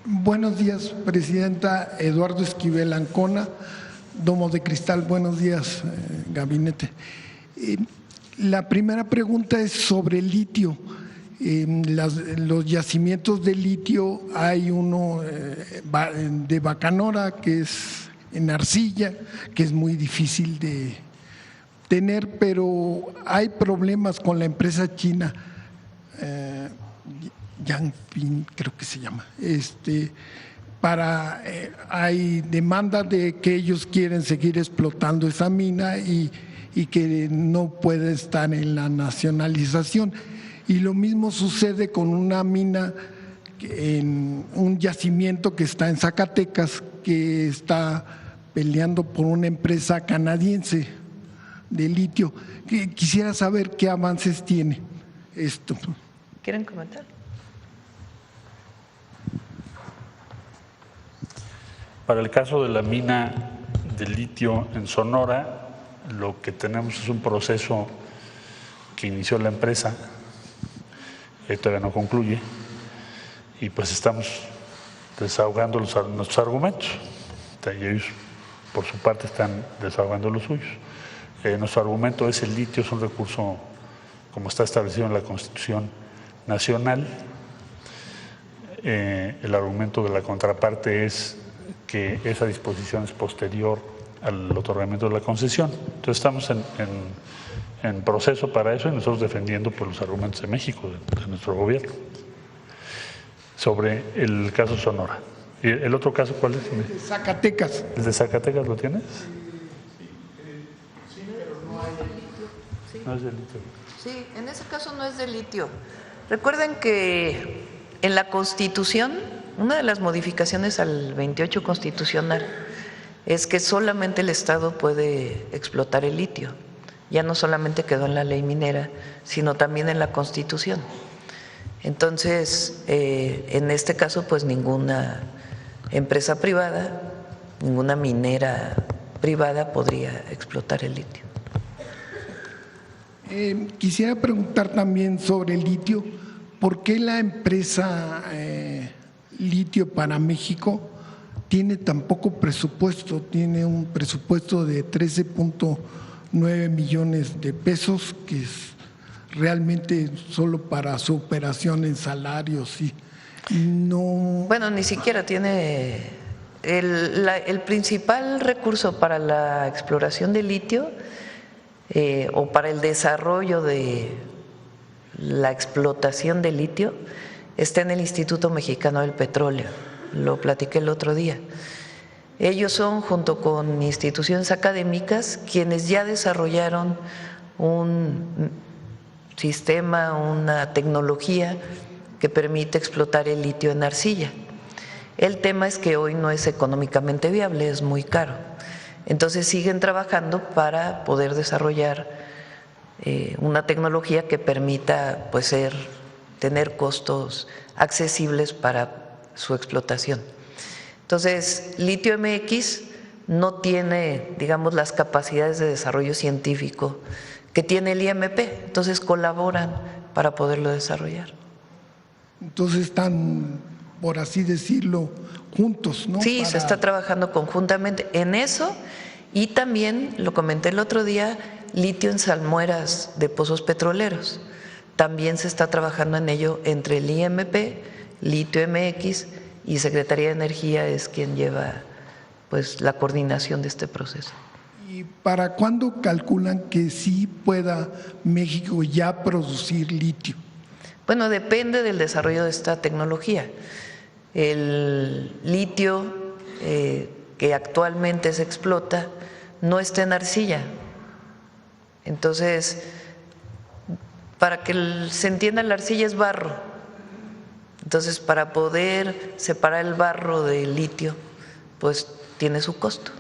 Buenos días, Presidenta. Eduardo Esquivel Ancona, Domo de Cristal. Buenos días, gabinete. La primera pregunta es sobre el litio. Los yacimientos de litio, hay uno de Bacanora, que es en arcilla, que es muy difícil de tener, pero hay problemas con la empresa china, Yangping, creo que se llama, hay demanda de que ellos quieren seguir explotando esa mina y que no puede estar en la nacionalización. Y lo mismo sucede con una mina, en un yacimiento que está en Zacatecas, que está peleando por una empresa canadiense de litio. Quisiera saber qué avances tiene esto. ¿Quieren comentar? Para el caso de la mina de litio en Sonora, lo que tenemos es un proceso que inició la empresa, todavía no concluye, y pues estamos desahogando nuestros argumentos, y ellos por su parte están desahogando los suyos. Nuestro argumento es: el litio es un recurso como está establecido en la Constitución Nacional. El argumento de la contraparte es que esa disposición es posterior al otorgamiento de la concesión. Entonces estamos en proceso para eso, y nosotros defendiendo por los argumentos de México, de nuestro gobierno. Sobre el caso Sonora. ¿Y el otro caso cuál es? De Zacatecas. ¿El de Zacatecas lo tienes? Sí, pero no hay de litio. Sí. No es de litio. Sí, en ese caso no es de litio. Recuerden que en la Constitución, una de las modificaciones al 28 constitucional es que solamente el Estado puede explotar el litio. Ya no solamente quedó en la ley minera, sino también en la Constitución. Entonces, en este caso, pues ninguna empresa privada, ninguna minera privada podría explotar el litio. Quisiera preguntar también sobre el litio. ¿Por qué la empresa Litio para México tiene tan poco presupuesto? Tiene un presupuesto de 13.9 millones de pesos, que es realmente solo para su operación en salarios y no… Bueno, ni siquiera tiene… El principal recurso para la exploración de litio o para el desarrollo de la explotación de litio está en el Instituto Mexicano del Petróleo, lo platiqué el otro día. Ellos son, junto con instituciones académicas, quienes ya desarrollaron un sistema, una tecnología que permite explotar el litio en arcilla. El tema es que hoy no es económicamente viable, es muy caro. Entonces siguen trabajando para poder desarrollar una tecnología que permita pues tener costos accesibles para su explotación. Entonces, Litio MX no tiene, digamos, las capacidades de desarrollo científico que tiene el IMP, entonces colaboran para poderlo desarrollar. Entonces están, por así decirlo, juntos, ¿no? Sí, se está trabajando conjuntamente en eso, y también, lo comenté el otro día, litio en salmueras de pozos petroleros. También se está trabajando en ello entre el IMP, Litio MX y Secretaría de Energía es quien lleva pues la coordinación de este proceso. ¿Y para cuándo calculan que sí pueda México ya producir litio? Bueno, depende del desarrollo de esta tecnología. El litio que actualmente se explota no está en arcilla. Entonces, para que se entienda, la arcilla es barro. Entonces, para poder separar el barro del litio, pues tiene su costo.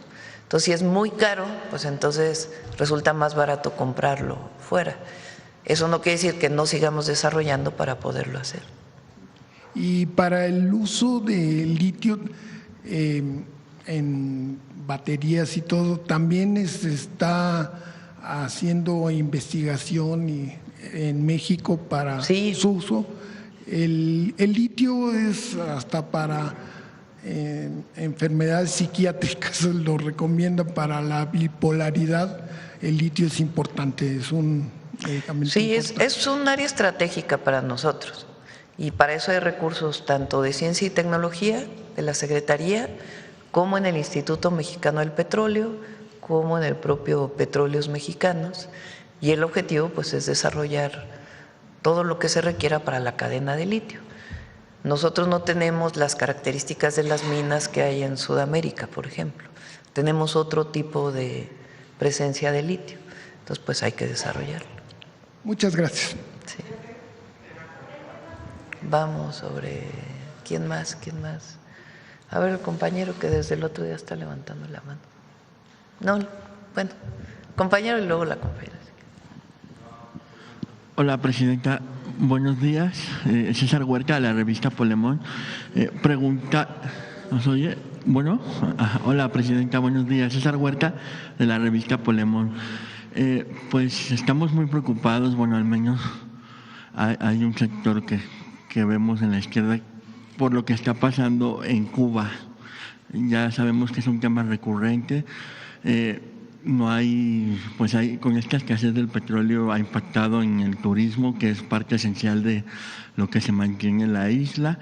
Entonces, si es muy caro, pues entonces resulta más barato comprarlo fuera. Eso no quiere decir que no sigamos desarrollando para poderlo hacer. Y para el uso de litio en baterías y todo, también se está haciendo investigación en México para su uso. El litio es hasta para enfermedades psiquiátricas lo recomiendan para la bipolaridad. El litio es importante, es un medicamento Sí, importante. es un área estratégica para nosotros y para eso hay recursos tanto de ciencia y tecnología de la Secretaría como en el Instituto Mexicano del Petróleo, como en el propio Petróleos Mexicanos, y el objetivo pues es desarrollar todo lo que se requiera para la cadena de litio. Nosotros no tenemos las características de las minas que hay en Sudamérica, por ejemplo. Tenemos otro tipo de presencia de litio, entonces pues hay que desarrollarlo. Muchas gracias. Sí. Vamos sobre… ¿Quién más? A ver, el compañero que desde el otro día está levantando la mano. No, bueno, compañero y luego la compañera. Hola, presidenta. Buenos días. César Huerta, de la revista Polemón. Pregunta… ¿Nos oye? Bueno. Hola, presidenta. Buenos días. César Huerta, de la revista Polemón. Pues estamos muy preocupados, bueno, al menos hay un sector que vemos en la izquierda por lo que está pasando en Cuba. Ya sabemos que es un tema recurrente. No hay, pues con esta escasez del petróleo ha impactado en el turismo, que es parte esencial de lo que se mantiene en la isla.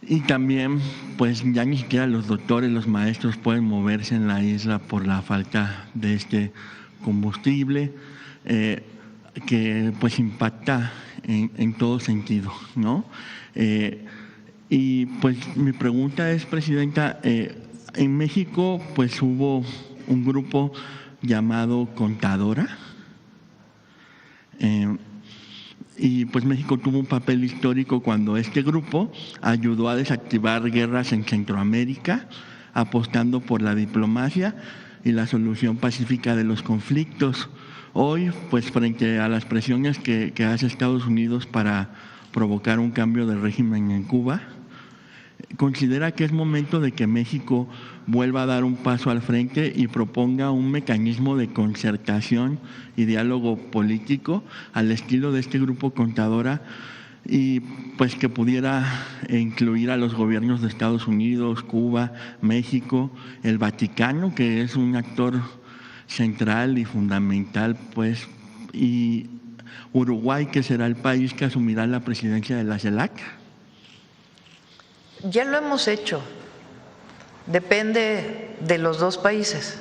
Y también, pues ya ni siquiera los doctores, los maestros pueden moverse en la isla por la falta de este combustible, que pues impacta en todo sentido, ¿no? Y pues mi pregunta es, presidenta, en México pues hubo un grupo llamado Contadora, y pues México tuvo un papel histórico cuando este grupo ayudó a desactivar guerras en Centroamérica, apostando por la diplomacia y la solución pacífica de los conflictos. Hoy, pues frente a las presiones que hace Estados Unidos para provocar un cambio de régimen en Cuba, ¿considera que es momento de que México vuelva a dar un paso al frente y proponga un mecanismo de concertación y diálogo político al estilo de este grupo Contadora, y pues que pudiera incluir a los gobiernos de Estados Unidos, Cuba, México, el Vaticano, que es un actor central y fundamental, pues, y Uruguay, que será el país que asumirá la presidencia de la CELAC? Ya lo hemos hecho, depende de los dos países.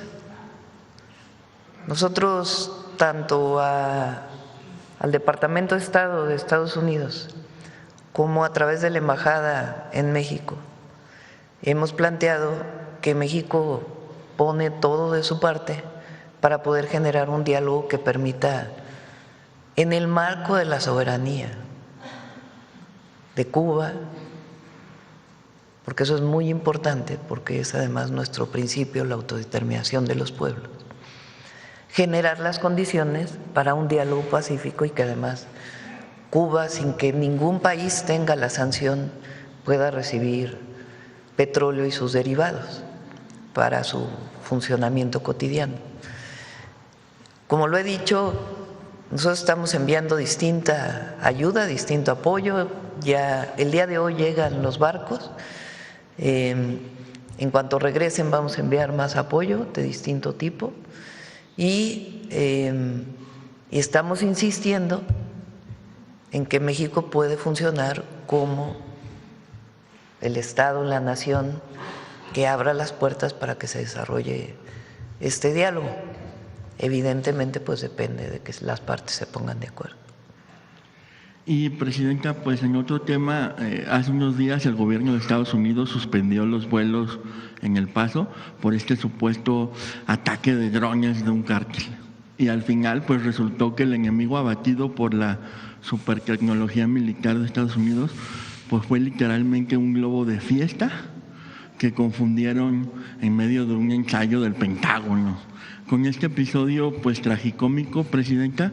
Nosotros, tanto al Departamento de Estado de Estados Unidos como a través de la Embajada en México, hemos planteado que México pone todo de su parte para poder generar un diálogo que permita, en el marco de la soberanía de Cuba, porque eso es muy importante, porque es además nuestro principio, la autodeterminación de los pueblos, generar las condiciones para un diálogo pacífico y que además Cuba, sin que ningún país tenga la sanción, pueda recibir petróleo y sus derivados para su funcionamiento cotidiano. Como lo he dicho, nosotros estamos enviando distinta ayuda, distinto apoyo. Ya el día de hoy llegan los barcos. En cuanto regresen vamos a enviar más apoyo de distinto tipo y estamos insistiendo en que México puede funcionar como el Estado, la nación que abra las puertas para que se desarrolle este diálogo. Evidentemente, pues depende de que las partes se pongan de acuerdo. Y, presidenta, pues en otro tema, hace unos días el gobierno de Estados Unidos suspendió los vuelos en El Paso por este supuesto ataque de drones de un cártel. Y al final, pues resultó que el enemigo abatido por la supertecnología militar de Estados Unidos, pues fue literalmente un globo de fiesta que confundieron en medio de un ensayo del Pentágono. Con este episodio, pues tragicómico, presidenta,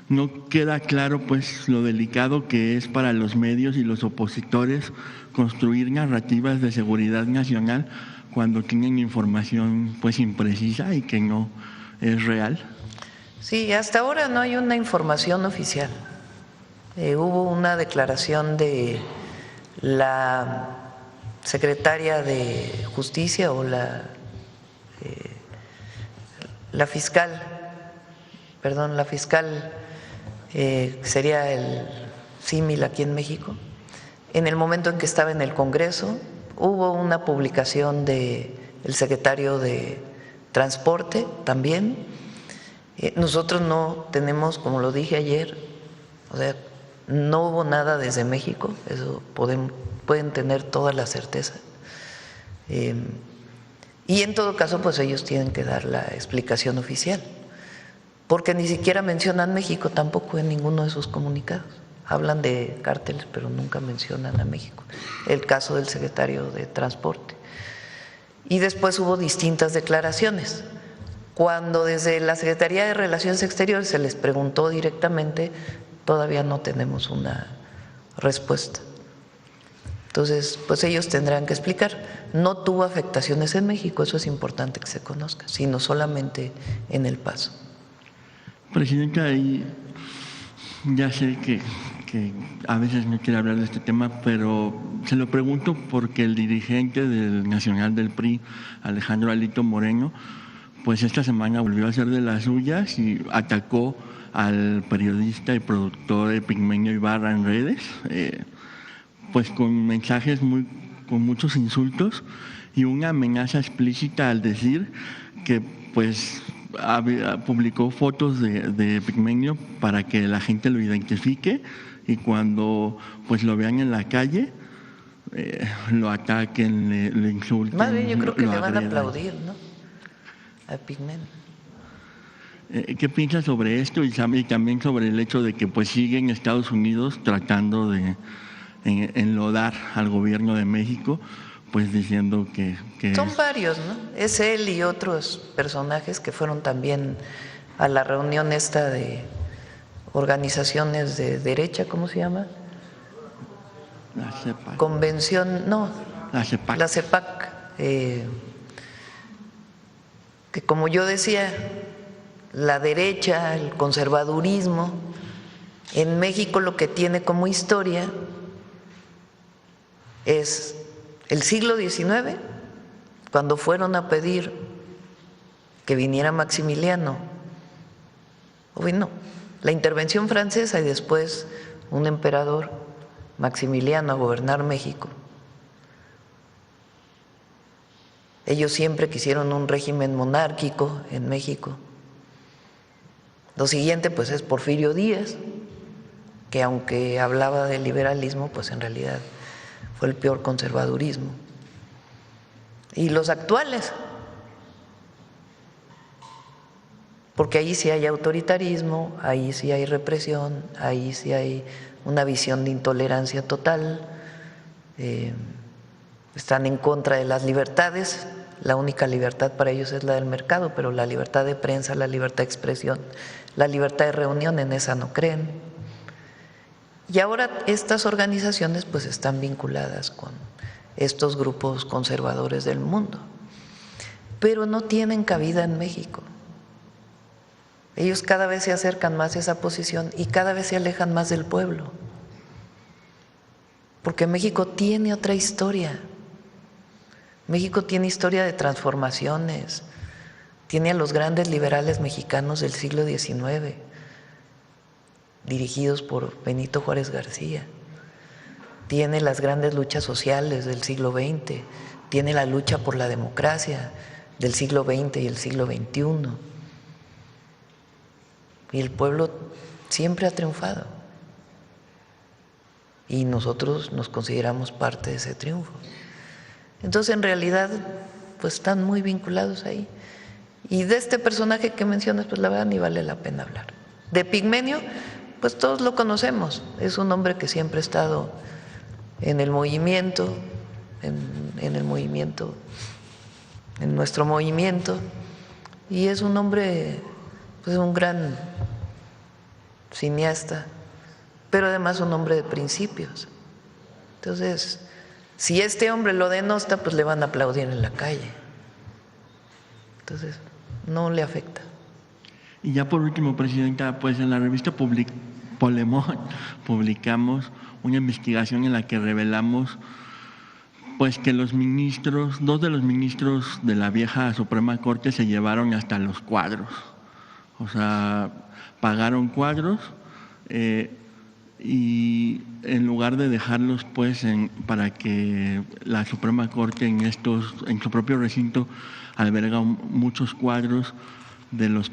no queda claro pues lo delicado que es para los medios y los opositores construir narrativas de seguridad nacional cuando tienen información pues imprecisa y que no es real. Sí, hasta ahora no hay una información oficial. Hubo una declaración de la secretaria de Justicia o la fiscal, perdón, la fiscal, sería el símil aquí en México, en el momento en que estaba en el Congreso, hubo una publicación del secretario de Transporte también. Nosotros no tenemos, como lo dije ayer, o sea, no hubo nada desde México, eso pueden tener toda la certeza. Y en todo caso, pues ellos tienen que dar la explicación oficial, porque ni siquiera mencionan México tampoco en ninguno de sus comunicados. Hablan de cárteles, pero nunca mencionan a México. El caso del secretario de Transporte. Y después hubo distintas declaraciones. Cuando desde la Secretaría de Relaciones Exteriores se les preguntó directamente, todavía no tenemos una respuesta. Entonces, pues ellos tendrán que explicar. No tuvo afectaciones en México, eso es importante que se conozca, sino solamente en El Paso. Presidenta, ya sé que a veces no quiere hablar de este tema, pero se lo pregunto porque el dirigente del nacional del PRI, Alejandro Alito Moreno, pues esta semana volvió a hacer de las suyas y atacó al periodista y productor Epigmenio Ibarra en redes, pues con mensajes con muchos insultos y una amenaza explícita al decir que pues publicó fotos de Epigmenio para que la gente lo identifique y cuando pues lo vean en la calle lo ataquen, le insulten. Más bien yo creo que le van a aplaudir, ¿no? A Epigmenio. ¿Qué piensas sobre esto y también sobre el hecho de que pues sigue en Estados Unidos tratando de enlodar al gobierno de México, pues diciendo que son varios, ¿no? Es él y otros personajes que fueron también a la reunión esta de organizaciones de derecha, ¿cómo se llama? La CEPAC. Convención, no. La CEPAC. La CEPAC, que como yo decía, la derecha, el conservadurismo, en México lo que tiene como historia es el siglo XIX, cuando fueron a pedir que viniera Maximiliano, bueno, la intervención francesa y después un emperador, Maximiliano, a gobernar México. Ellos siempre quisieron un régimen monárquico en México. Lo siguiente pues es Porfirio Díaz, que aunque hablaba de liberalismo, pues en realidad fue el peor conservadurismo. Y los actuales, porque ahí sí hay autoritarismo, ahí sí hay represión, ahí sí hay una visión de intolerancia total, están en contra de las libertades. La única libertad para ellos es la del mercado, pero la libertad de prensa, la libertad de expresión, la libertad de reunión, en esa no creen. Y ahora estas organizaciones pues están vinculadas con estos grupos conservadores del mundo, pero no tienen cabida en México. Ellos cada vez se acercan más a esa posición y cada vez se alejan más del pueblo, porque México tiene otra historia. México tiene historia de transformaciones, tiene a los grandes liberales mexicanos del siglo XIX, dirigidos por Benito Juárez García, tiene las grandes luchas sociales del siglo XX, tiene la lucha por la democracia del siglo XX y el siglo XXI. Y el pueblo siempre ha triunfado. Y nosotros nos consideramos parte de ese triunfo. Entonces, en realidad, pues están muy vinculados ahí. Y de este personaje que mencionas, pues la verdad ni vale la pena hablar. De Epigmenio, pues todos lo conocemos. Es un hombre que siempre ha estado en el movimiento, en nuestro movimiento, y es un hombre, pues un gran cineasta, pero además un hombre de principios. Entonces, si este hombre lo denosta, pues le van a aplaudir en la calle. Entonces, no le afecta. Y ya por último, Presidenta, pues en la revista Polemón publicamos una investigación en la que revelamos pues que los ministros, 2 de los ministros de la vieja Suprema Corte se llevaron hasta los cuadros. O sea, pagaron cuadros y en lugar de dejarlos pues para que la Suprema Corte en su propio recinto alberga muchos cuadros de los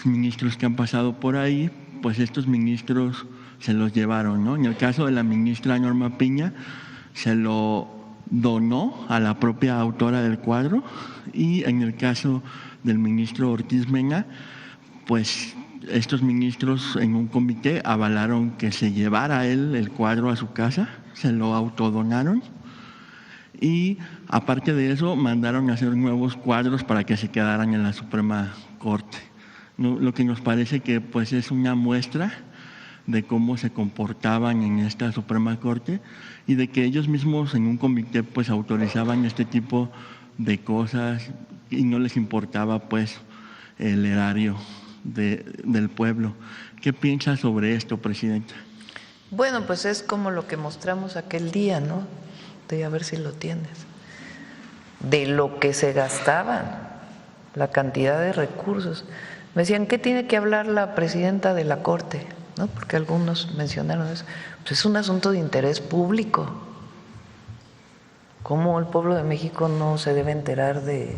ministros que han pasado por ahí, pues estos ministros se los llevaron, ¿no? En el caso de la ministra Norma Piña, se lo donó a la propia autora del cuadro, y en el caso del ministro Ortiz Mena, pues estos ministros en un comité avalaron que se llevara él el cuadro a su casa, se lo autodonaron, y aparte de eso mandaron a hacer nuevos cuadros para que se quedaran en la Suprema Corte. Lo que nos parece que pues es una muestra de cómo se comportaban en esta Suprema Corte y de que ellos mismos en un comité pues autorizaban este tipo de cosas y no les importaba pues el erario del pueblo. ¿Qué piensa sobre esto, Presidenta? Bueno, pues es como lo que mostramos aquel día, ¿no? A ver si lo tienes. De lo que se gastaban, la cantidad de recursos. Me decían, ¿qué tiene que hablar la presidenta de la Corte? ¿No? Porque algunos mencionaron eso. Pues es un asunto de interés público. ¿Cómo el pueblo de México no se debe enterar de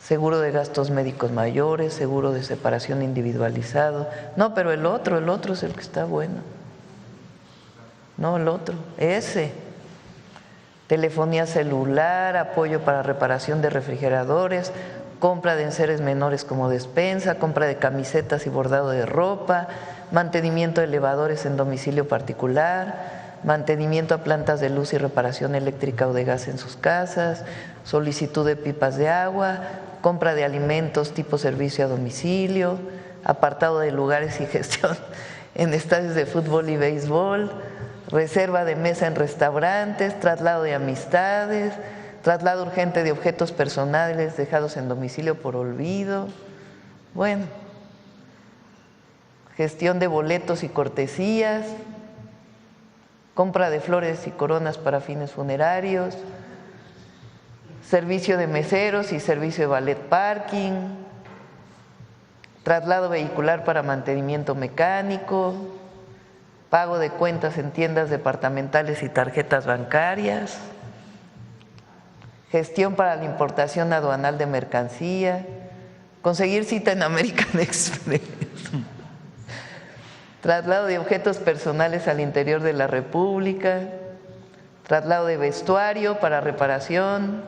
seguro de gastos médicos mayores, seguro de separación individualizado? No, pero el otro es el que está bueno. No, el otro, ese. Telefonía celular, apoyo para reparación de refrigeradores, compra de enseres menores como despensa, compra de camisetas y bordado de ropa, mantenimiento de elevadores en domicilio particular, mantenimiento a plantas de luz y reparación eléctrica o de gas en sus casas, solicitud de pipas de agua, compra de alimentos tipo servicio a domicilio, apartado de lugares y gestión en estadios de fútbol y béisbol, reserva de mesa en restaurantes, traslado de amistades, traslado urgente de objetos personales dejados en domicilio por olvido, bueno, gestión de boletos y cortesías, compra de flores y coronas para fines funerarios, servicio de meseros y servicio de valet parking, traslado vehicular para mantenimiento mecánico, pago de cuentas en tiendas departamentales y tarjetas bancarias, gestión para la importación aduanal de mercancía, conseguir cita en American Express, traslado de objetos personales al interior de la República, traslado de vestuario para reparación,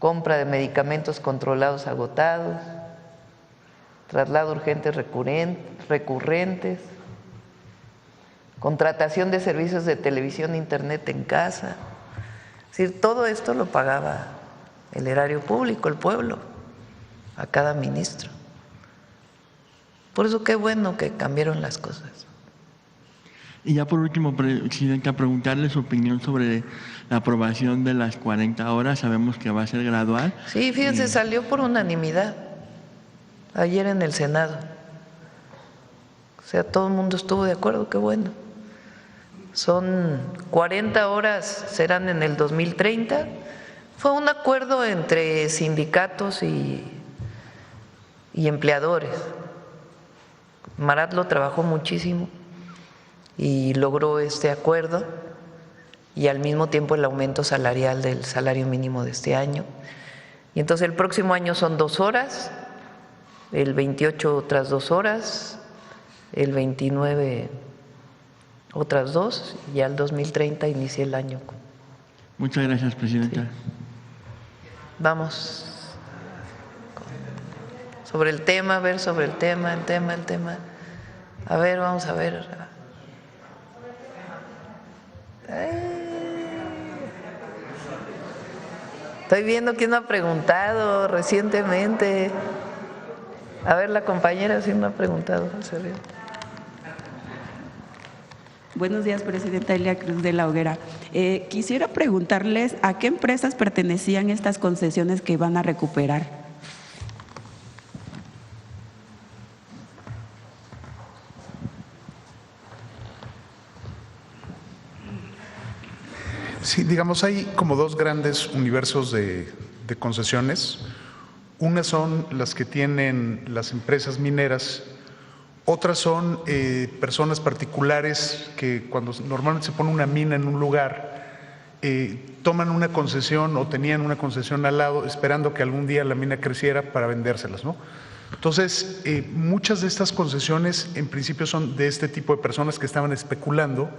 compra de medicamentos controlados agotados, traslado urgentes recurrentes, contratación de servicios de televisión e internet en casa. Es decir, todo esto lo pagaba el erario público, el pueblo, a cada ministro. Por eso qué bueno que cambiaron las cosas. Y ya por último, Presidenta, preguntarle su opinión sobre la aprobación de las 40 horas. Sabemos que va a ser gradual. Sí, fíjense, salió por unanimidad ayer en el Senado. O sea, todo el mundo estuvo de acuerdo, qué bueno. Son 40 horas, serán en el 2030. Fue un acuerdo entre sindicatos y empleadores. Marat lo trabajó muchísimo y logró este acuerdo, y al mismo tiempo el aumento salarial del salario mínimo de este año. Y entonces el próximo año son 2 horas, el 28 otras 2 horas, el 29 otras 2, y ya el 2030 inicia el año. Muchas gracias, Presidenta. Sí. Vamos sobre el tema, a ver, sobre el tema. A ver, vamos a ver. Estoy viendo quién me ha preguntado recientemente. A ver, la compañera sí me ha preguntado. Buenos días, Presidenta Elia Cruz de la Hoguera. Quisiera preguntarles a qué empresas pertenecían estas concesiones que van a recuperar. Sí, digamos, hay como dos grandes universos de concesiones. Unas son las que tienen las empresas mineras, otras son personas particulares que cuando normalmente se pone una mina en un lugar, toman una concesión o tenían una concesión al lado esperando que algún día la mina creciera para vendérselas, ¿no? Entonces, muchas de estas concesiones en principio son de este tipo de personas que estaban especulando,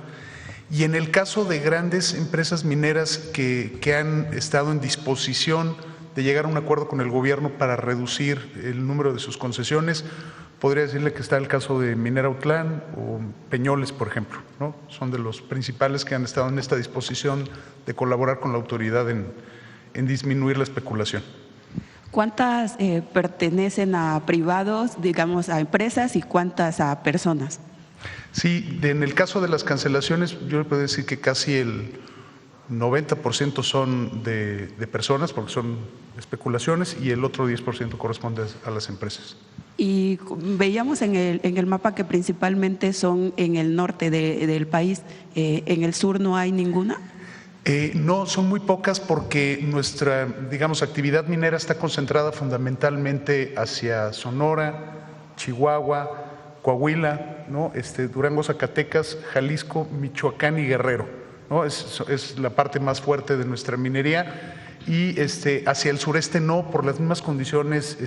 y en el caso de grandes empresas mineras que han estado en disposición de llegar a un acuerdo con el gobierno para reducir el número de sus concesiones, podría decirle que está el caso de Minera Autlán o Peñoles, por ejemplo, ¿no? Son de los principales que han estado en esta disposición de colaborar con la autoridad en disminuir la especulación. ¿Cuántas pertenecen a privados, digamos, a empresas, y cuántas a personas? Sí, en el caso de las cancelaciones, yo le puedo decir que casi el 90% son de personas, porque son especulaciones, y el otro 10% corresponde a las empresas. Y veíamos en el mapa que principalmente son en el norte del país. ¿En el sur no hay ninguna? No, son muy pocas porque nuestra, digamos, actividad minera está concentrada fundamentalmente hacia Sonora, Chihuahua, Coahuila, ¿no? Durango, Zacatecas, Jalisco, Michoacán y Guerrero, ¿no? Es la parte más fuerte de nuestra minería. Y hacia el sureste no, por las mismas condiciones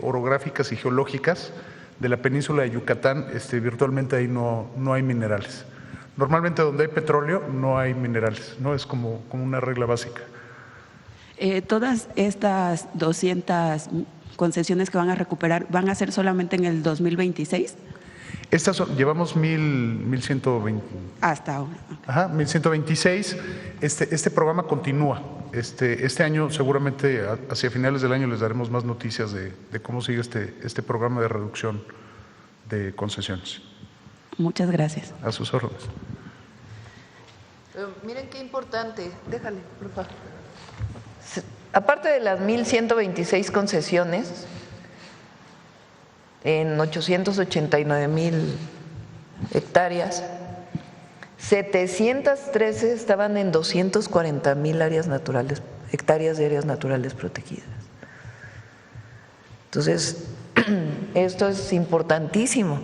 orográficas y geológicas de la península de Yucatán, virtualmente ahí no hay minerales. Normalmente donde hay petróleo no hay minerales, ¿no? Es como una regla básica. Todas estas 200 concesiones que van a recuperar, ¿van a ser solamente en el 2026? Llevamos 1,120. Hasta ahora. Ajá, 1,126. Este programa continúa. Este año seguramente hacia finales del año les daremos más noticias de cómo sigue este programa de reducción de concesiones. Muchas gracias. A sus órdenes. Miren qué importante, déjale, por favor. Aparte de las 1,126 concesiones, en 889,000 hectáreas, 713 estaban en 240,000 hectáreas de áreas naturales protegidas. Entonces, esto es importantísimo,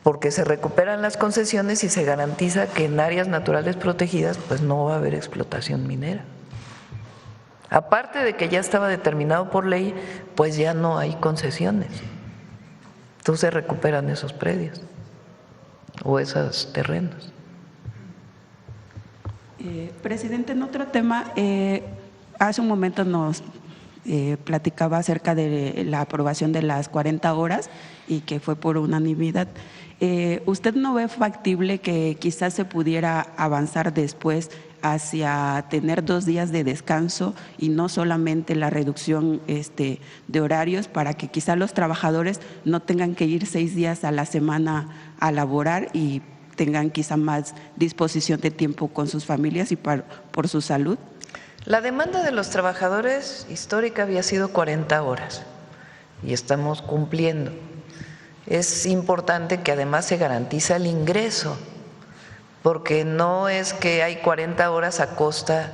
porque se recuperan las concesiones y se garantiza que en áreas naturales protegidas pues no va a haber explotación minera. Aparte de que ya estaba determinado por ley, pues ya no hay concesiones. Entonces recuperan esos predios o esos terrenos. Presidente, en otro tema, hace un momento nos platicaba acerca de la aprobación de las 40 horas y que fue por unanimidad. ¿Usted no ve factible que quizás se pudiera avanzar después hacia tener 2 días de descanso y no solamente la reducción de horarios, para que quizás los trabajadores no tengan que ir 6 días a la semana a laborar y tengan quizá más disposición de tiempo con sus familias y por su salud? La demanda de los trabajadores histórica había sido 40 horas y estamos cumpliendo. Es importante que además se garantiza el ingreso, porque no es que hay 40 horas a costa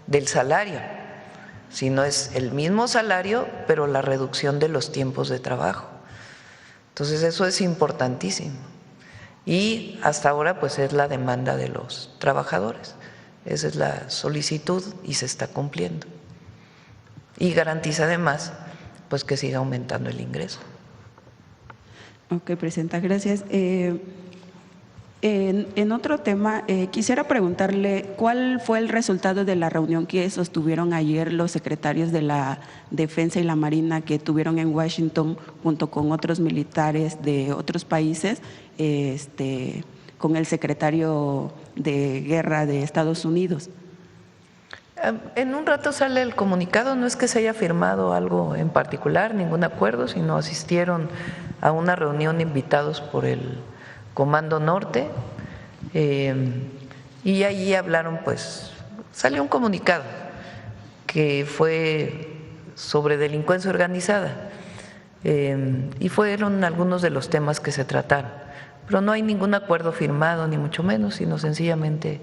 del salario, sino es el mismo salario, pero la reducción de los tiempos de trabajo. Entonces eso es importantísimo. Y hasta ahora pues es la demanda de los trabajadores. Esa es la solicitud y se está cumpliendo. Y garantiza además pues que siga aumentando el ingreso. Ok, presidenta, gracias. En otro tema, quisiera preguntarle cuál fue el resultado de la reunión que sostuvieron ayer los secretarios de la Defensa y la Marina, que tuvieron en Washington junto con otros militares de otros países, con el secretario de Guerra de Estados Unidos. En un rato sale el comunicado, no es que se haya firmado algo en particular, ningún acuerdo, sino asistieron a una reunión invitados por el Comando Norte y allí hablaron, pues salió un comunicado que fue sobre delincuencia organizada y fueron algunos de los temas que se trataron, pero no hay ningún acuerdo firmado ni mucho menos, sino sencillamente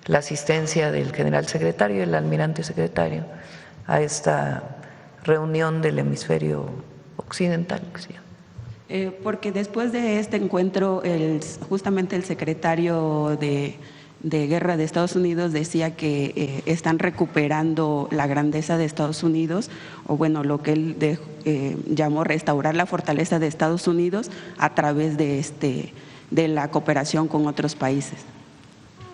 la asistencia del general secretario y el almirante secretario a esta reunión del hemisferio occidental, que se llama. Porque después de este encuentro, justamente el secretario de Guerra de Estados Unidos decía que están recuperando la grandeza de Estados Unidos, o bueno, lo que él llamó restaurar la fortaleza de Estados Unidos a través de la cooperación con otros países.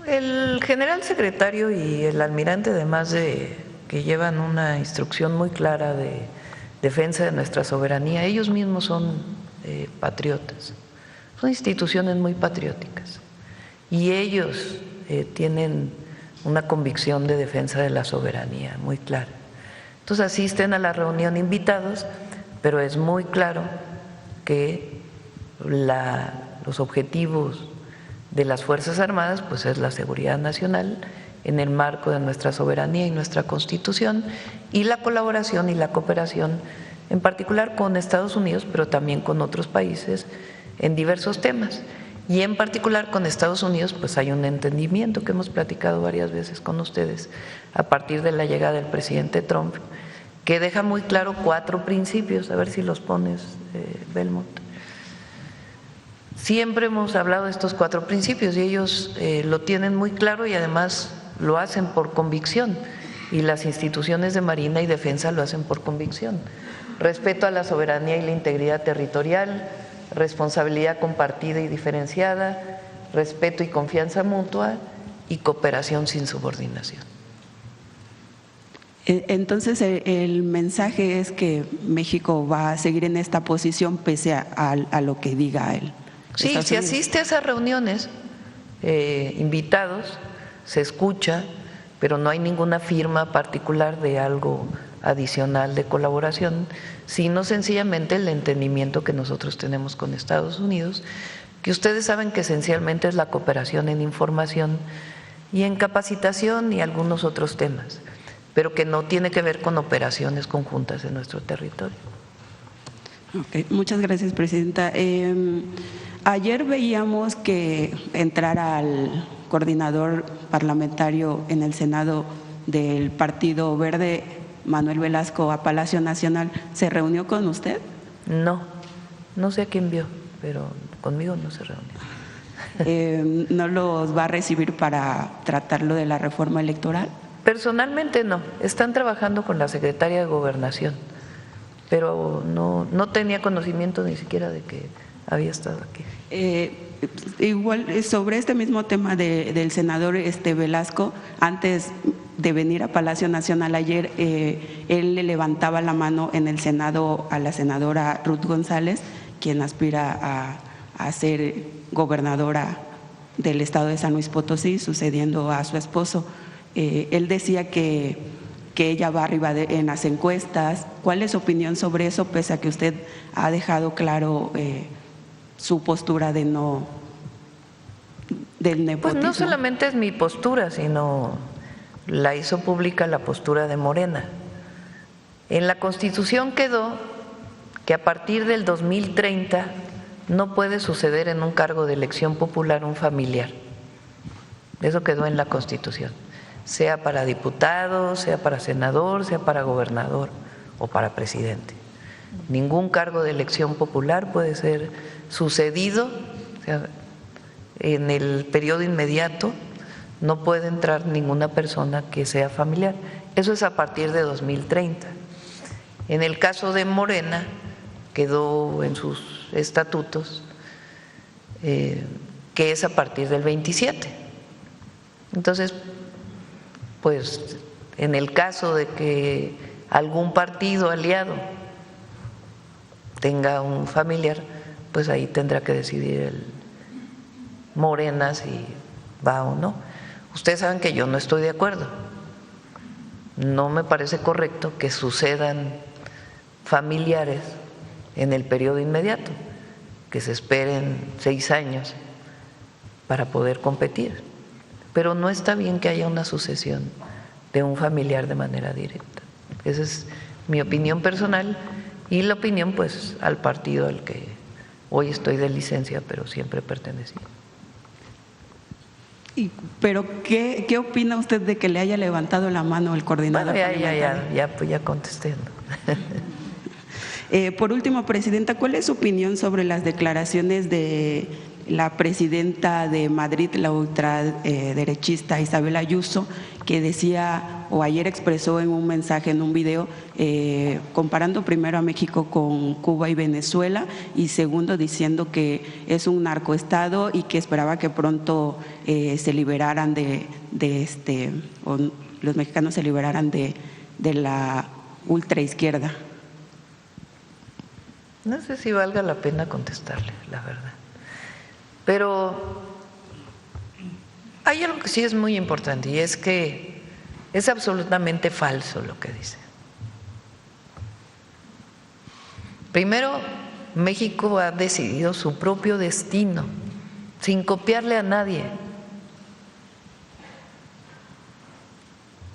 El general secretario y el almirante, además de que llevan una instrucción muy clara de defensa de nuestra soberanía, ellos mismos son patriotas, son instituciones muy patrióticas y ellos tienen una convicción de defensa de la soberanía muy clara. Entonces asisten a la reunión invitados, pero es muy claro que los objetivos de las Fuerzas Armadas pues es la seguridad nacional en el marco de nuestra soberanía y nuestra Constitución, y la colaboración y la cooperación en particular con Estados Unidos, pero también con otros países en diversos temas. Y en particular con Estados Unidos pues hay un entendimiento que hemos platicado varias veces con ustedes a partir de la llegada del presidente Trump, que deja muy claro 4 principios, a ver si los pones, Belmont. Siempre hemos hablado de estos 4 principios y ellos lo tienen muy claro y además lo hacen por convicción, y las instituciones de Marina y Defensa lo hacen por convicción. Respeto a la soberanía y la integridad territorial, responsabilidad compartida y diferenciada, respeto y confianza mutua y cooperación sin subordinación. Entonces, el mensaje es que México va a seguir en esta posición pese a lo que diga él. Sí, si asiste a esas reuniones, invitados, se escucha, pero no hay ninguna firma particular de algo adicional de colaboración, sino sencillamente el entendimiento que nosotros tenemos con Estados Unidos, que ustedes saben que esencialmente es la cooperación en información y en capacitación y algunos otros temas, pero que no tiene que ver con operaciones conjuntas en nuestro territorio. Okay, muchas gracias, Presidenta. Ayer veíamos que entrar al coordinador parlamentario en el Senado del Partido Verde, Manuel Velasco, a Palacio Nacional. ¿Se reunió con usted? No, no sé a quién vio, pero conmigo no se reunió. ¿No los va a recibir para tratar lo de la reforma electoral? Personalmente no, están trabajando con la secretaria de Gobernación, pero no tenía conocimiento ni siquiera de que había estado aquí. Igual, sobre este mismo tema del senador Velasco, antes de venir a Palacio Nacional ayer, él le levantaba la mano en el Senado a la senadora Ruth González, quien aspira a ser gobernadora del estado de San Luis Potosí, sucediendo a su esposo. Él decía que ella va arriba en las encuestas. ¿Cuál es su opinión sobre eso, pese a que usted ha dejado claro su postura del nepotismo? Pues no solamente es mi postura, sino la hizo pública la postura de Morena. En la Constitución quedó que a partir del 2030 no puede suceder en un cargo de elección popular un familiar. Eso quedó en la Constitución, sea para diputado, sea para senador, sea para gobernador o para presidente. Ningún cargo de elección popular puede ser sucedido, o sea, en el periodo inmediato no puede entrar ninguna persona que sea familiar. Eso es a partir de 2030. En el caso de Morena, quedó en sus estatutos que es a partir del 27. Entonces, pues en el caso de que algún partido aliado tenga un familiar, pues ahí tendrá que decidir el Morena si va o no. Ustedes saben que yo no estoy de acuerdo. No me parece correcto que sucedan familiares en el periodo inmediato, que se esperen 6 años para poder competir. Pero no está bien que haya una sucesión de un familiar de manera directa. Esa es mi opinión personal y la opinión pues al partido al que hoy estoy de licencia, pero siempre pertenecí. Pero, ¿qué opina usted de que le haya levantado la mano el coordinador? Bueno, pues ya contesté. Por último, Presidenta, ¿cuál es su opinión sobre las declaraciones de la presidenta de Madrid, la ultraderechista Isabel Ayuso, que decía, o ayer expresó en un mensaje, en un video, comparando primero a México con Cuba y Venezuela, y segundo diciendo que es un narcoestado y que esperaba que pronto se liberaran o los mexicanos se liberaran de la ultraizquierda? No sé si valga la pena contestarle, la verdad. Pero hay algo que sí es muy importante, y es que es absolutamente falso lo que dice. Primero, México ha decidido su propio destino, sin copiarle a nadie.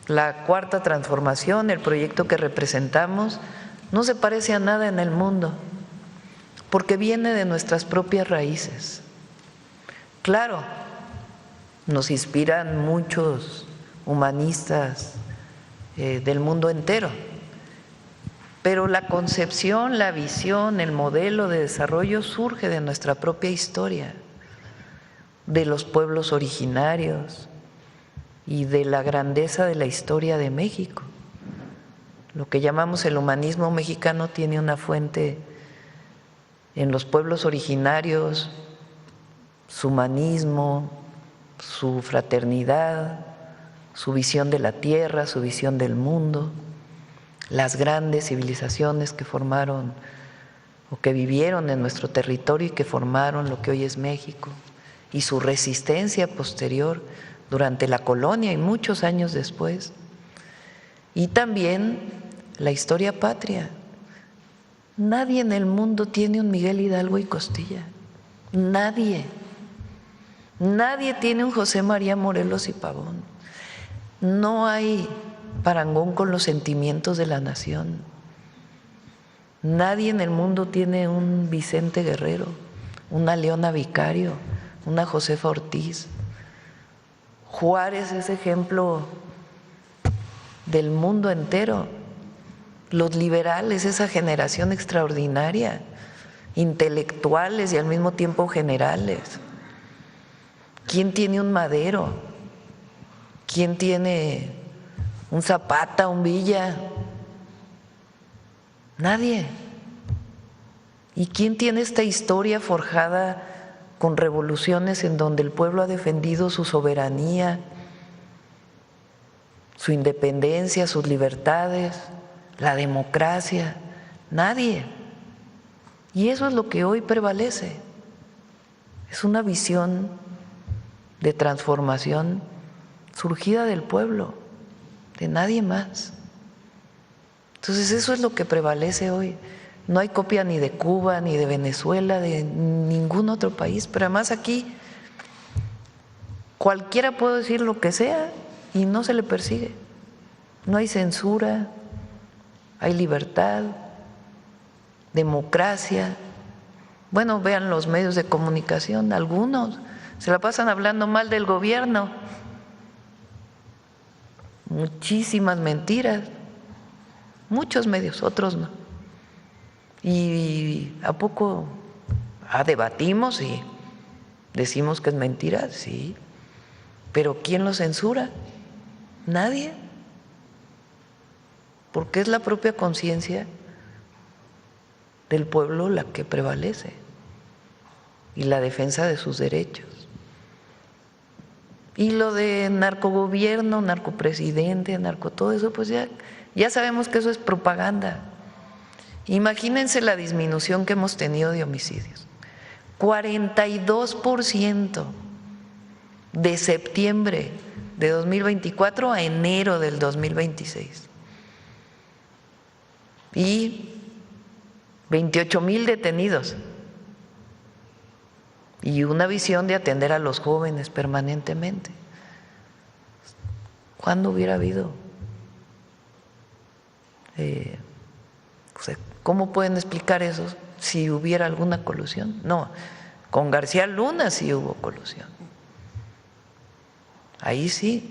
La Cuarta Transformación, el proyecto que representamos, no se parece a nada en el mundo, porque viene de nuestras propias raíces. Claro, nos inspiran muchos humanistas del mundo entero, pero la concepción, la visión, el modelo de desarrollo surge de nuestra propia historia, de los pueblos originarios y de la grandeza de la historia de México. Lo que llamamos el humanismo mexicano tiene una fuente en los pueblos originarios, su humanismo, su fraternidad, su visión de la tierra, su visión del mundo, las grandes civilizaciones que formaron o que vivieron en nuestro territorio y que formaron lo que hoy es México, y su resistencia posterior durante la colonia y muchos años después, y también la historia patria. Nadie en el mundo tiene un Miguel Hidalgo y Costilla, nadie. Nadie tiene un José María Morelos y Pavón. No hay parangón con los sentimientos de la nación. Nadie en el mundo tiene un Vicente Guerrero, una Leona Vicario, una Josefa Ortiz. Juárez es ejemplo del mundo entero. Los liberales, esa generación extraordinaria, intelectuales y al mismo tiempo generales. ¿Quién tiene un Madero? ¿Quién tiene un Zapata, un Villa? Nadie. ¿Y quién tiene esta historia forjada con revoluciones en donde el pueblo ha defendido su soberanía, su independencia, sus libertades, la democracia? Nadie. Y eso es lo que hoy prevalece. Es una visión de transformación surgida del pueblo, de nadie más. Entonces eso es lo que prevalece hoy. No hay copia ni de Cuba, ni de Venezuela, de ningún otro país, pero además aquí cualquiera puede decir lo que sea y no se le persigue. No hay censura, hay libertad, democracia. Bueno, vean los medios de comunicación, algunos se la pasan hablando mal del gobierno, muchísimas mentiras, muchos medios, otros no. ¿Y a poco debatimos y decimos que es mentira? Sí, pero ¿quién lo censura? Nadie, porque es la propia conciencia del pueblo la que prevalece y la defensa de sus derechos. Y lo de narcogobierno, narcopresidente, todo eso, pues ya sabemos que eso es propaganda. Imagínense la disminución que hemos tenido de homicidios. 42% de septiembre de 2024 a enero del 2026. Y 28,000 detenidos. Y una visión de atender a los jóvenes permanentemente. ¿Cuándo hubiera habido? ¿Cómo pueden explicar eso si hubiera alguna colusión? No, con García Luna sí hubo colusión. ahí sí.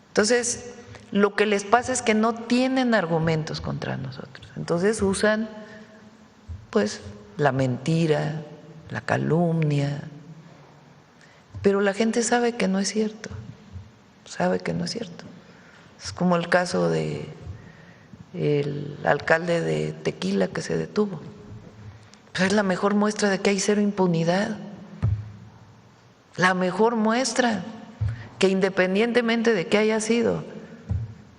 Entonces, lo que les pasa es que no tienen argumentos contra nosotros. Entonces usan, pues, la mentira, la calumnia, pero la gente sabe que no es cierto, sabe que no es cierto. Es como el caso de el alcalde de Tequila que se detuvo. Pues es la mejor muestra de que hay cero impunidad. La mejor muestra que independientemente de que haya sido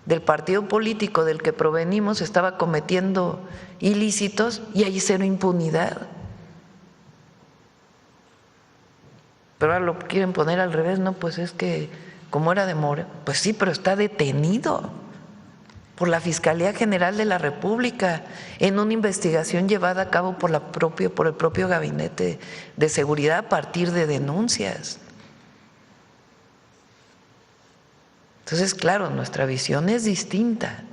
del partido político del que provenimos, estaba cometiendo ilícitos y hay cero impunidad. Pero ahora lo quieren poner al revés, no, pues es que como era de Morena, pues sí, pero está detenido por la Fiscalía General de la República en una investigación llevada a cabo por el propio Gabinete de Seguridad a partir de denuncias. Entonces, claro, nuestra visión es distinta,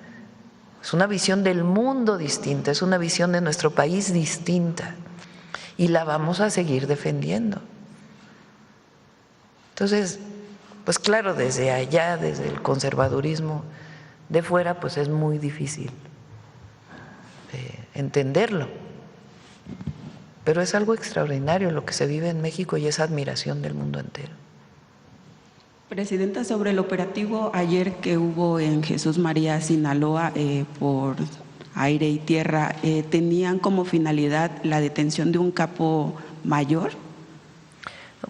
es una visión del mundo distinta, es una visión de nuestro país distinta y la vamos a seguir defendiendo. Entonces, pues claro, desde allá, desde el conservadurismo de fuera, pues es muy difícil entenderlo. Pero es algo extraordinario lo que se vive en México y es admiración del mundo entero. Presidenta, sobre el operativo ayer que hubo en Jesús María, Sinaloa, por aire y tierra, ¿tenían como finalidad la detención de un capo mayor?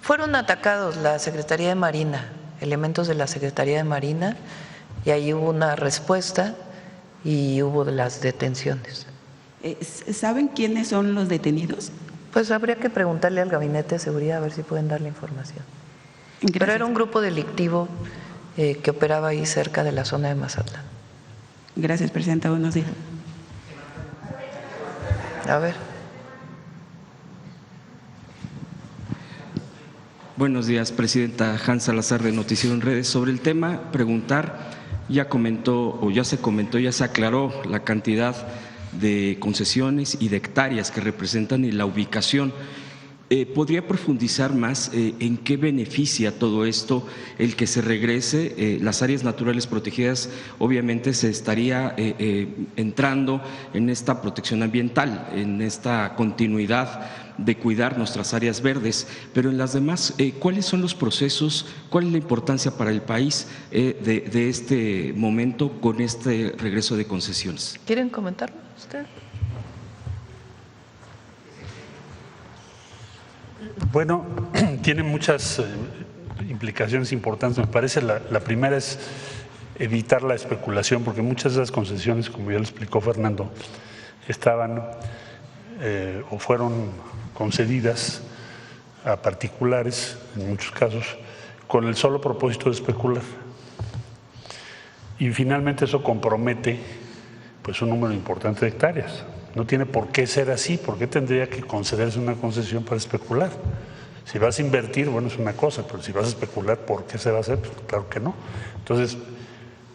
Fueron atacados la Secretaría de Marina, elementos de la Secretaría de Marina, y ahí hubo una respuesta y hubo las detenciones. ¿Saben quiénes son los detenidos? Pues habría que preguntarle al Gabinete de Seguridad a ver si pueden darle información. Gracias. Pero era un grupo delictivo que operaba ahí cerca de la zona de Mazatlán. Gracias, Presidenta. Buenos días. A ver. Buenos días, Presidenta. Hans Salazar, de Noticiero en Redes. Sobre el tema, preguntar, ya se aclaró la cantidad de concesiones y de hectáreas que representan y la ubicación. ¿Podría profundizar más en qué beneficia todo esto el que se regrese? Las áreas naturales protegidas, obviamente se estaría entrando en esta protección ambiental, en esta continuidad de cuidar nuestras áreas verdes, pero en las demás, ¿cuáles son los procesos? ¿Cuál es la importancia para el país de este momento con este regreso de concesiones? ¿Quieren comentarlo usted? Bueno, tiene muchas implicaciones importantes. Me parece la primera es evitar la especulación, porque muchas de esas concesiones, como ya lo explicó Fernando, estaban o fueron concedidas a particulares, en muchos casos, con el solo propósito de especular. Y finalmente eso compromete pues un número importante de hectáreas. No tiene por qué ser así. ¿Por qué tendría que concederse una concesión para especular? Si vas a invertir, bueno, es una cosa, pero si vas a especular, ¿por qué se va a hacer? Pues claro que no. Entonces,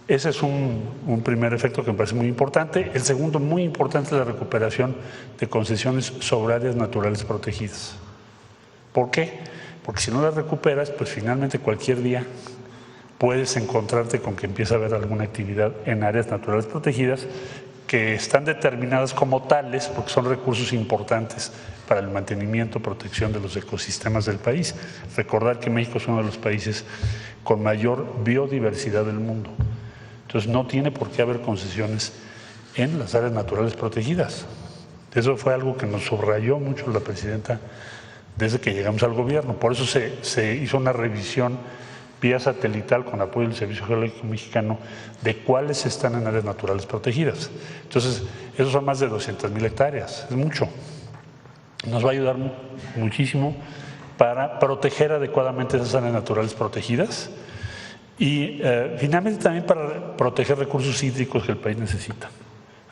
ese es un primer efecto que me parece muy importante. El segundo, muy importante, es la recuperación de concesiones sobre áreas naturales protegidas. ¿Por qué? Porque si no las recuperas, pues finalmente cualquier día puedes encontrarte con que empieza a haber alguna actividad en áreas naturales protegidas que están determinadas como tales porque son recursos importantes para el mantenimiento, protección de los ecosistemas del país. Recordar que México es uno de los países con mayor biodiversidad del mundo. Entonces no tiene por qué haber concesiones en las áreas naturales protegidas. Eso fue algo que nos subrayó mucho la presidenta desde que llegamos al gobierno. Por eso se hizo una revisión vía satelital con apoyo del Servicio Geológico Mexicano de cuáles están en áreas naturales protegidas. Entonces, esos son más de 200,000 hectáreas, es mucho. Nos va a ayudar muchísimo para proteger adecuadamente esas áreas naturales protegidas y finalmente también para proteger recursos hídricos que el país necesita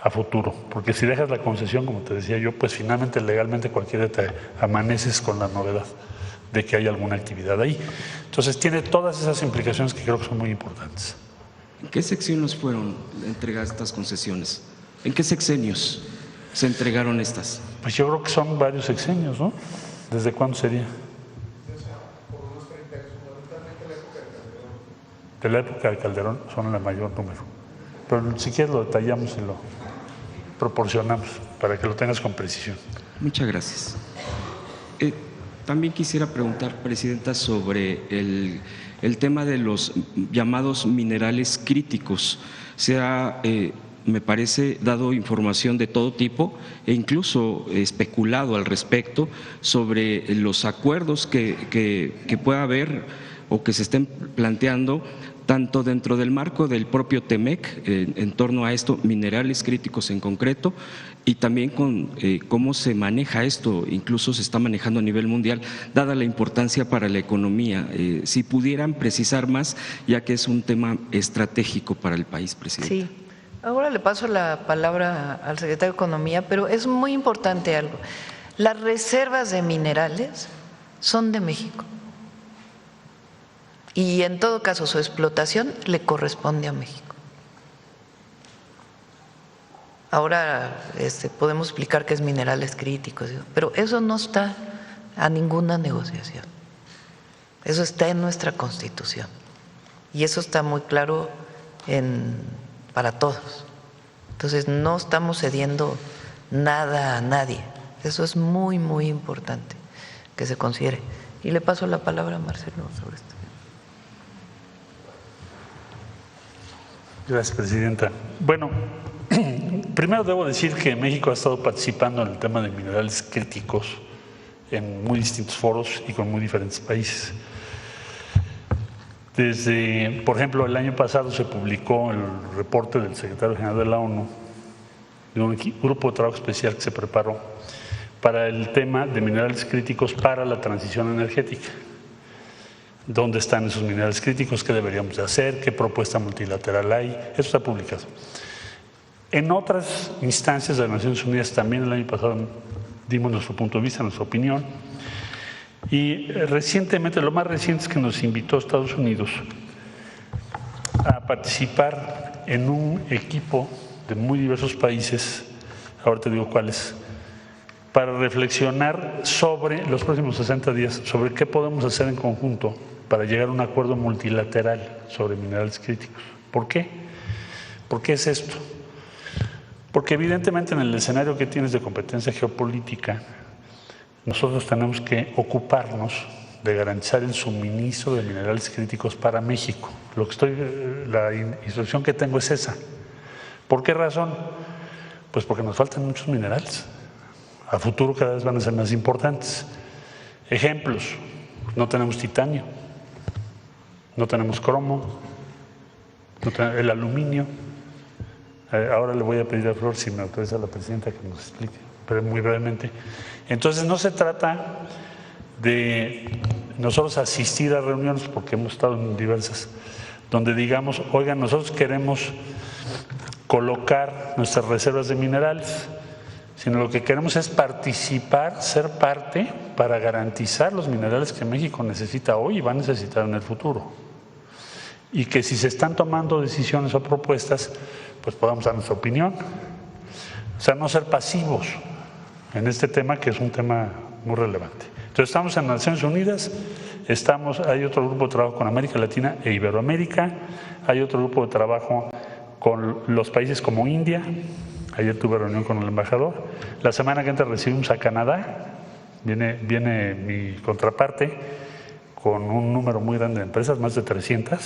a futuro, porque si dejas la concesión, como te decía yo, pues finalmente legalmente cualquiera te amaneces con la novedad de que hay alguna actividad ahí. Entonces tiene todas esas implicaciones que creo que son muy importantes. ¿En qué sexenios fueron entregadas estas concesiones? ¿En qué sexenios se entregaron estas? Pues yo creo que son varios sexenios, ¿no? ¿Desde cuándo sería? De la época de Calderón son el mayor número. Pero si quieres lo detallamos y lo proporcionamos para que lo tengas con precisión. Muchas gracias. También quisiera preguntar, Presidenta, sobre el tema de los llamados minerales críticos. Se ha, me parece, dado información de todo tipo e incluso especulado al respecto sobre los acuerdos que pueda haber o que se estén planteando tanto dentro del marco del propio TEMEC en torno a esto, minerales críticos en concreto, y también con cómo se maneja esto, incluso se está manejando a nivel mundial, dada la importancia para la economía. Si pudieran precisar más, ya que es un tema estratégico para el país, Presidente. Sí, ahora le paso la palabra al secretario de Economía, pero es muy importante algo. Las reservas de minerales son de México. Y en todo caso su explotación le corresponde a México. Ahora podemos explicar qué es minerales críticos, pero eso no está a ninguna negociación. Eso está en nuestra Constitución. Y eso está muy claro para todos. Entonces no estamos cediendo nada a nadie. Eso es muy, muy importante que se considere. Y le paso la palabra a Marcelo sobre esto. Gracias, Presidenta. Bueno, primero debo decir que México ha estado participando en el tema de minerales críticos en muy distintos foros y con muy diferentes países. Desde, por ejemplo, el año pasado se publicó el reporte del secretario general de la ONU, de un grupo de trabajo especial que se preparó para el tema de minerales críticos para la transición energética. ¿Dónde están esos minerales críticos? ¿Qué deberíamos de hacer? ¿Qué propuesta multilateral hay? Eso está publicado. En otras instancias de las Naciones Unidas también el año pasado dimos nuestro punto de vista, nuestra opinión. Y recientemente, lo más reciente es que nos invitó Estados Unidos a participar en un equipo de muy diversos países, ahora te digo cuáles, para reflexionar sobre los próximos 60 días, sobre qué podemos hacer en conjunto para llegar a un acuerdo multilateral sobre minerales críticos. ¿Por qué? ¿Por qué es esto? Porque evidentemente en el escenario que tienes de competencia geopolítica, nosotros tenemos que ocuparnos de garantizar el suministro de minerales críticos para México. La instrucción que tengo es esa. ¿Por qué razón? Pues porque nos faltan muchos minerales. A futuro cada vez van a ser más importantes. Ejemplos: no tenemos titanio, no tenemos cromo, el aluminio. Ahora le voy a pedir a Flor, si me autoriza la presidenta, que nos explique, pero muy brevemente. Entonces no se trata de nosotros asistir a reuniones, porque hemos estado en diversas, donde digamos, oigan, nosotros queremos colocar nuestras reservas de minerales, sino lo que queremos es participar, ser parte para garantizar los minerales que México necesita hoy y va a necesitar en el futuro. Y que si se están tomando decisiones o propuestas, pues podamos dar nuestra opinión. O sea, no ser pasivos en este tema, que es un tema muy relevante. Entonces estamos en Naciones Unidas, hay otro grupo de trabajo con América Latina e Iberoamérica, hay otro grupo de trabajo con los países como India. Ayer tuve reunión con el embajador. La semana que entra recibimos a Canadá, viene mi contraparte con un número muy grande de empresas, más de 300,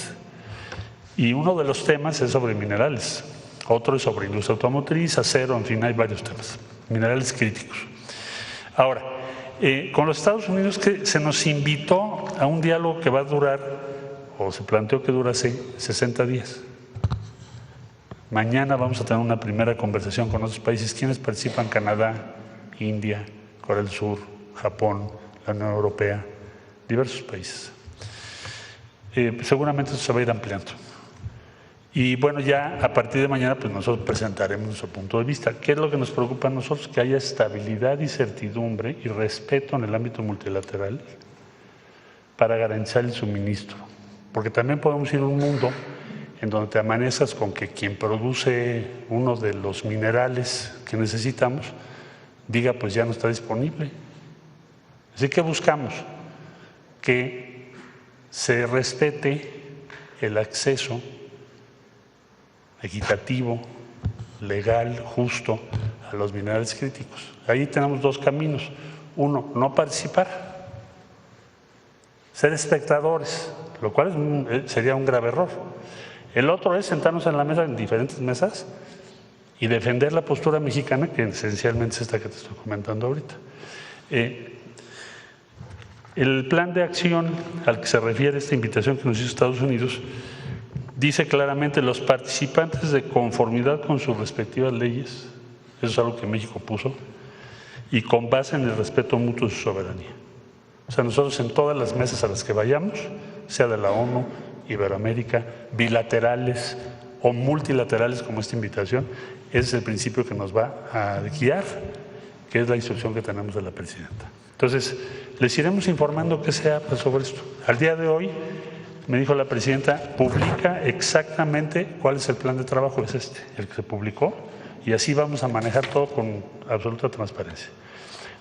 y uno de los temas es sobre minerales, otro es sobre industria automotriz, acero, en fin, hay varios temas, minerales críticos. Ahora, con los Estados Unidos, que se nos invitó a un diálogo que va a durar, o se planteó que durase 60 días. Mañana vamos a tener una primera conversación con otros países. ¿Quiénes participan? Canadá, India, Corea del Sur, Japón, la Unión Europea, diversos países. Seguramente eso se va a ir ampliando. Y bueno, ya a partir de mañana pues nosotros presentaremos nuestro punto de vista. ¿Qué es lo que nos preocupa a nosotros? Que haya estabilidad y certidumbre y respeto en el ámbito multilateral para garantizar el suministro. Porque también podemos ir a un mundo en donde te amanezcas con que quien produce uno de los minerales que necesitamos diga pues ya no está disponible. Así que buscamos que se respete el acceso equitativo, legal, justo a los minerales críticos. Ahí tenemos dos caminos. Uno, no participar, ser espectadores, lo cual sería un grave error. El otro es sentarnos en la mesa, en diferentes mesas, y defender la postura mexicana, que esencialmente es esta que te estoy comentando ahorita. El plan de acción al que se refiere esta invitación que nos hizo Estados Unidos dice claramente: los participantes, de conformidad con sus respectivas leyes, eso es algo que México puso, y con base en el respeto mutuo de su soberanía. O sea, nosotros en todas las mesas a las que vayamos, sea de la ONU, Iberoamérica, bilaterales o multilaterales como esta invitación, ese es el principio que nos va a guiar, que es la instrucción que tenemos de la presidenta. Entonces, les iremos informando qué se habla sobre esto. Al día de hoy, me dijo la presidenta, publica exactamente cuál es el plan de trabajo, es este, el que se publicó, y así vamos a manejar todo con absoluta transparencia.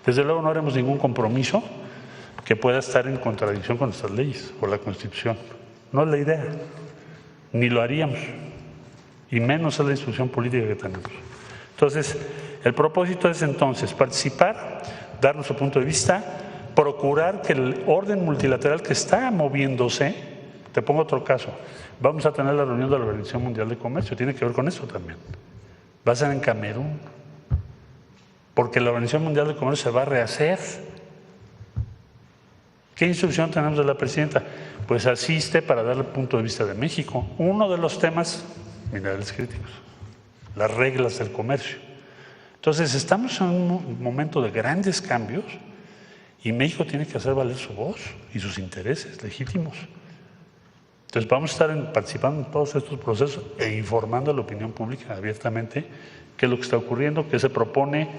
Desde luego no haremos ningún compromiso que pueda estar en contradicción con nuestras leyes o la Constitución. No es la idea, ni lo haríamos, y menos es la instrucción política que tenemos. Entonces, el propósito es entonces participar, dar nuestro punto de vista, procurar que el orden multilateral que está moviéndose. Te pongo otro caso. Vamos a tener la reunión de la Organización Mundial de Comercio. Tiene que ver con eso también. Va a ser en Camerún. Porque la Organización Mundial de Comercio se va a rehacer. ¿Qué instrucción tenemos de la presidenta? Pues asiste para darle el punto de vista de México. Uno de los temas, minerales críticos. Las reglas del comercio. Entonces, estamos en un momento de grandes cambios y México tiene que hacer valer su voz y sus intereses legítimos. Entonces vamos a estar participando en todos estos procesos e informando a la opinión pública abiertamente qué es lo que está ocurriendo, qué se propone,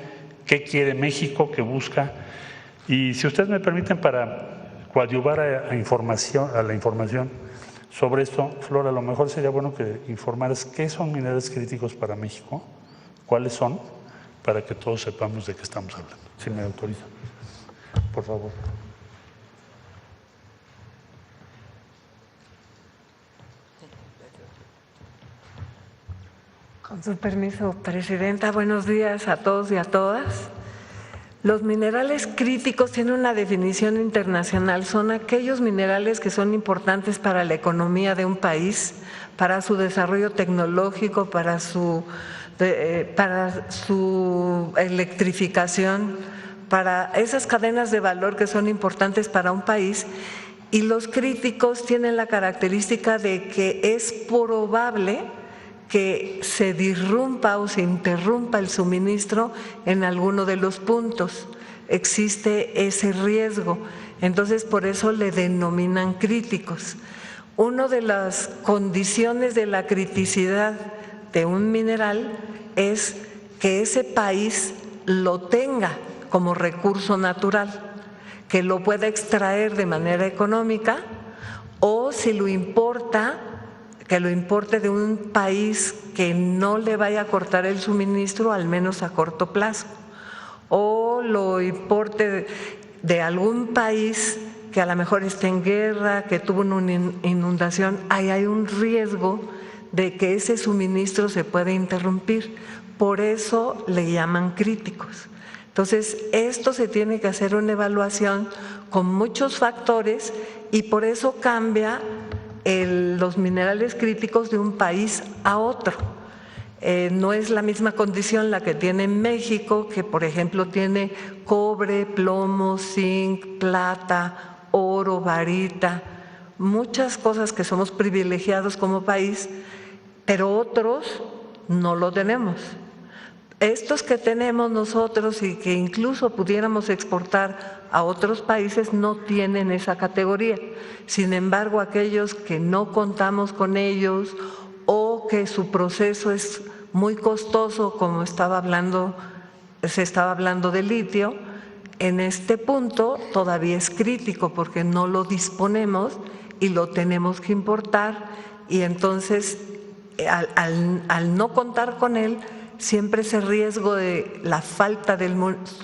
qué quiere México, qué busca. Y si ustedes me permiten, para coadyuvar a la información sobre esto, Flora, a lo mejor sería bueno que informaras qué son minerales críticos para México, cuáles son, para que todos sepamos de qué estamos hablando. Si me autoriza, por favor. Con su permiso, Presidenta, buenos días a todos y a todas. Los minerales críticos tienen una definición internacional, son aquellos minerales que son importantes para la economía de un país, para su desarrollo tecnológico, para su electrificación, para esas cadenas de valor que son importantes para un país. Y los críticos tienen la característica de que es probable que se disrumpa o se interrumpa el suministro en alguno de los puntos. Existe ese riesgo, entonces por eso le denominan críticos. Una de las condiciones de la criticidad de un mineral es que ese país lo tenga como recurso natural, que lo pueda extraer de manera económica, o si lo importa, que lo importe de un país que no le vaya a cortar el suministro, al menos a corto plazo, o lo importe de algún país que a lo mejor esté en guerra, que tuvo una inundación. Ahí hay un riesgo de que ese suministro se pueda interrumpir. Por eso le llaman críticos. Entonces, esto se tiene que hacer una evaluación con muchos factores y por eso cambia los minerales críticos de un país a otro. No es la misma condición la que tiene México, que por ejemplo tiene cobre, plomo, zinc, plata, oro, varita, muchas cosas que somos privilegiados como país, pero otros no lo tenemos. Estos que tenemos nosotros y que incluso pudiéramos exportar a otros países no tienen esa categoría. Sin embargo, aquellos que no contamos con ellos o que su proceso es muy costoso, como se estaba hablando de litio, en este punto todavía es crítico porque no lo disponemos y lo tenemos que importar, y entonces al no contar con él, siempre ese riesgo de la falta del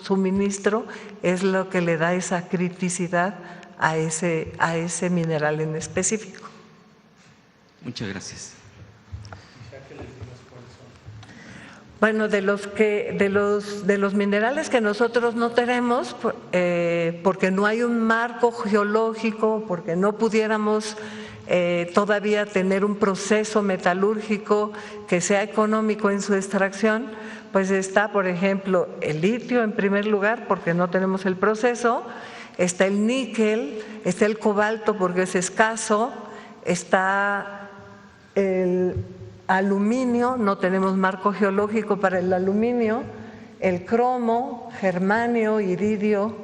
suministro es lo que le da esa criticidad a ese mineral en específico. Muchas gracias. Bueno, de los minerales que nosotros no tenemos, porque no hay un marco geológico, porque no pudiéramos todavía tener un proceso metalúrgico que sea económico en su extracción, pues está, por ejemplo, el litio en primer lugar, porque no tenemos el proceso, está el níquel, está el cobalto porque es escaso, está el aluminio, no tenemos marco geológico para el aluminio, el cromo, germanio, iridio,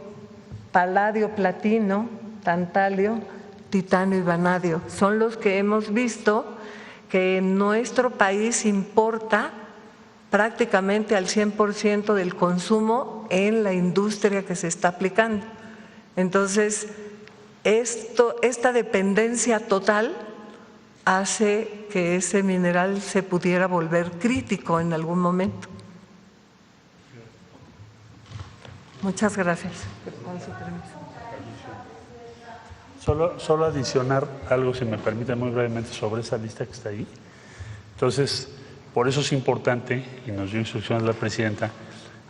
paladio, platino, tantalio, titanio y vanadio. Son los que hemos visto que nuestro país importa prácticamente al 100% del consumo en la industria que se está aplicando. Entonces, esta dependencia total hace que ese mineral se pudiera volver crítico en algún momento. Muchas gracias. Con su permiso. Solo adicionar algo, si me permite, muy brevemente sobre esa lista que está ahí. Entonces, por eso es importante, y nos dio instrucciones la presidenta,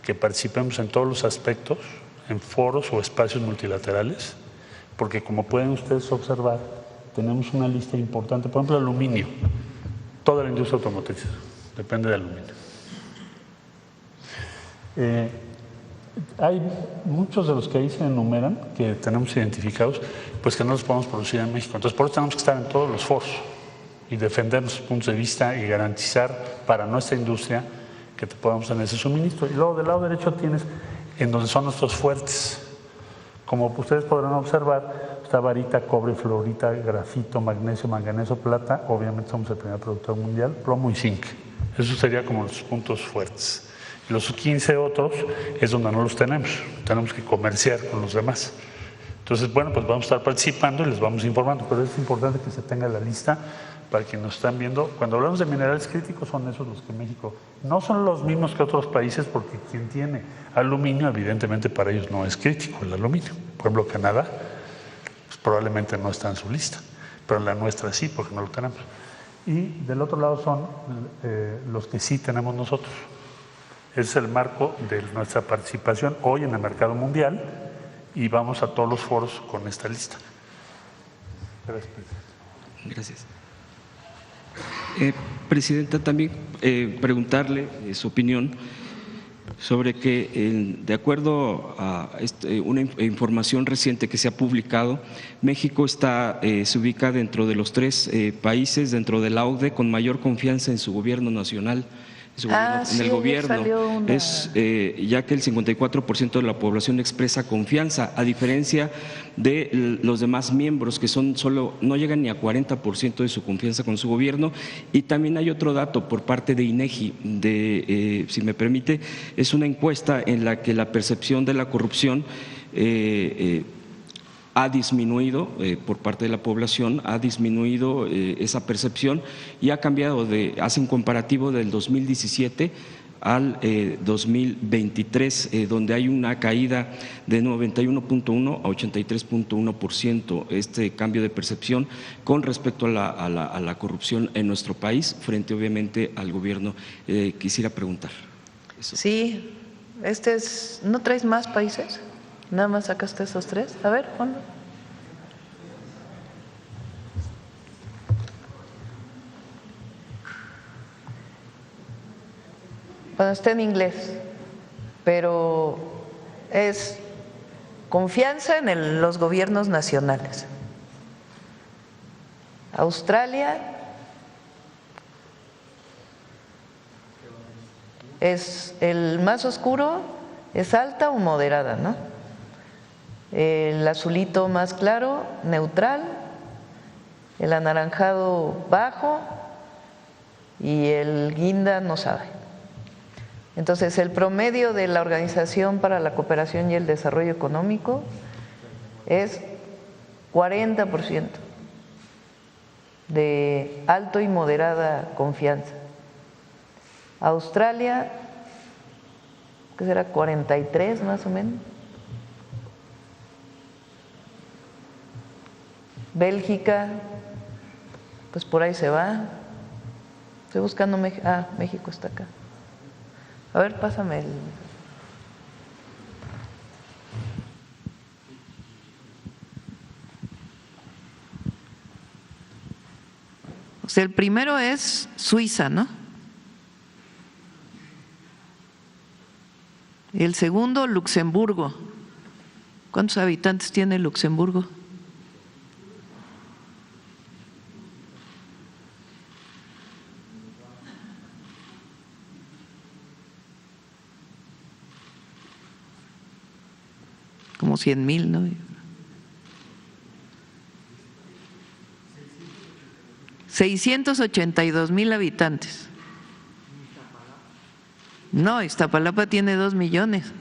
que participemos en todos los aspectos, en foros o espacios multilaterales, porque como pueden ustedes observar, tenemos una lista importante, por ejemplo, aluminio, toda la industria automotriz depende de aluminio. Hay muchos de los que ahí se enumeran, que tenemos identificados, pues que no los podemos producir en México. Entonces, por eso tenemos que estar en todos los foros y defender nuestros puntos de vista y garantizar para nuestra industria que te podamos tener ese suministro. Y luego del lado derecho tienes en donde son nuestros fuertes. Como ustedes podrán observar, está varita, cobre, fluorita, grafito, magnesio, manganeso, plata. Obviamente somos el primer productor mundial, plomo y zinc. Eso sería como los puntos fuertes. Y los 15 otros es donde no los tenemos. Tenemos que comerciar con los demás. Entonces, bueno, pues vamos a estar participando y les vamos informando. Pero es importante que se tenga la lista para quienes nos están viendo. Cuando hablamos de minerales críticos, son esos los que México no son los mismos que otros países, porque quien tiene aluminio, evidentemente para ellos no es crítico el aluminio. Por ejemplo, Canadá, pues probablemente no está en su lista, pero en la nuestra sí, porque no lo tenemos. Y del otro lado son los que sí tenemos nosotros. Ese es el marco de nuestra participación hoy en el mercado mundial y vamos a todos los foros con esta lista. Gracias, presidente. Gracias. Presidenta, también preguntarle su opinión sobre que, de acuerdo a una información reciente que se ha publicado, México se ubica dentro de los 3 países dentro de la OCDE con mayor confianza en su gobierno nacional. En el gobierno, ya que el 54% de la población expresa confianza, a diferencia de los demás miembros que no llegan ni a 40% de su confianza con su gobierno. Y también hay otro dato por parte de INEGI, si me permite, es una encuesta en la que la percepción de la corrupción ha disminuido por parte de la población, ha disminuido esa percepción y ha cambiado hace un comparativo del 2017 al 2023, donde hay una caída de 91.1 a 83.1%, este cambio de percepción con respecto a la corrupción en nuestro país, frente obviamente al gobierno. Quisiera preguntar eso. Sí, ¿no traes más países? Nada más sacaste esos 3. A ver, Juan. Bueno, está en inglés, pero es confianza en los gobiernos nacionales. Australia es el más oscuro, es alta o moderada, ¿no? El azulito más claro, neutral, el anaranjado bajo y el guinda no sabe. Entonces, el promedio de la Organización para la Cooperación y el Desarrollo Económico es 40% de alto y moderada confianza. Australia, ¿qué será? 43 más o menos. Bélgica, pues por ahí se va. Estoy buscando México. Ah, México está acá. A ver, pásame el… O sea, el primero es Suiza, ¿no? Y el segundo, Luxemburgo. ¿Cuántos habitantes tiene Luxemburgo? Como 100,000, ¿no? 682,000 habitantes. No, Iztapalapa tiene 2 millones.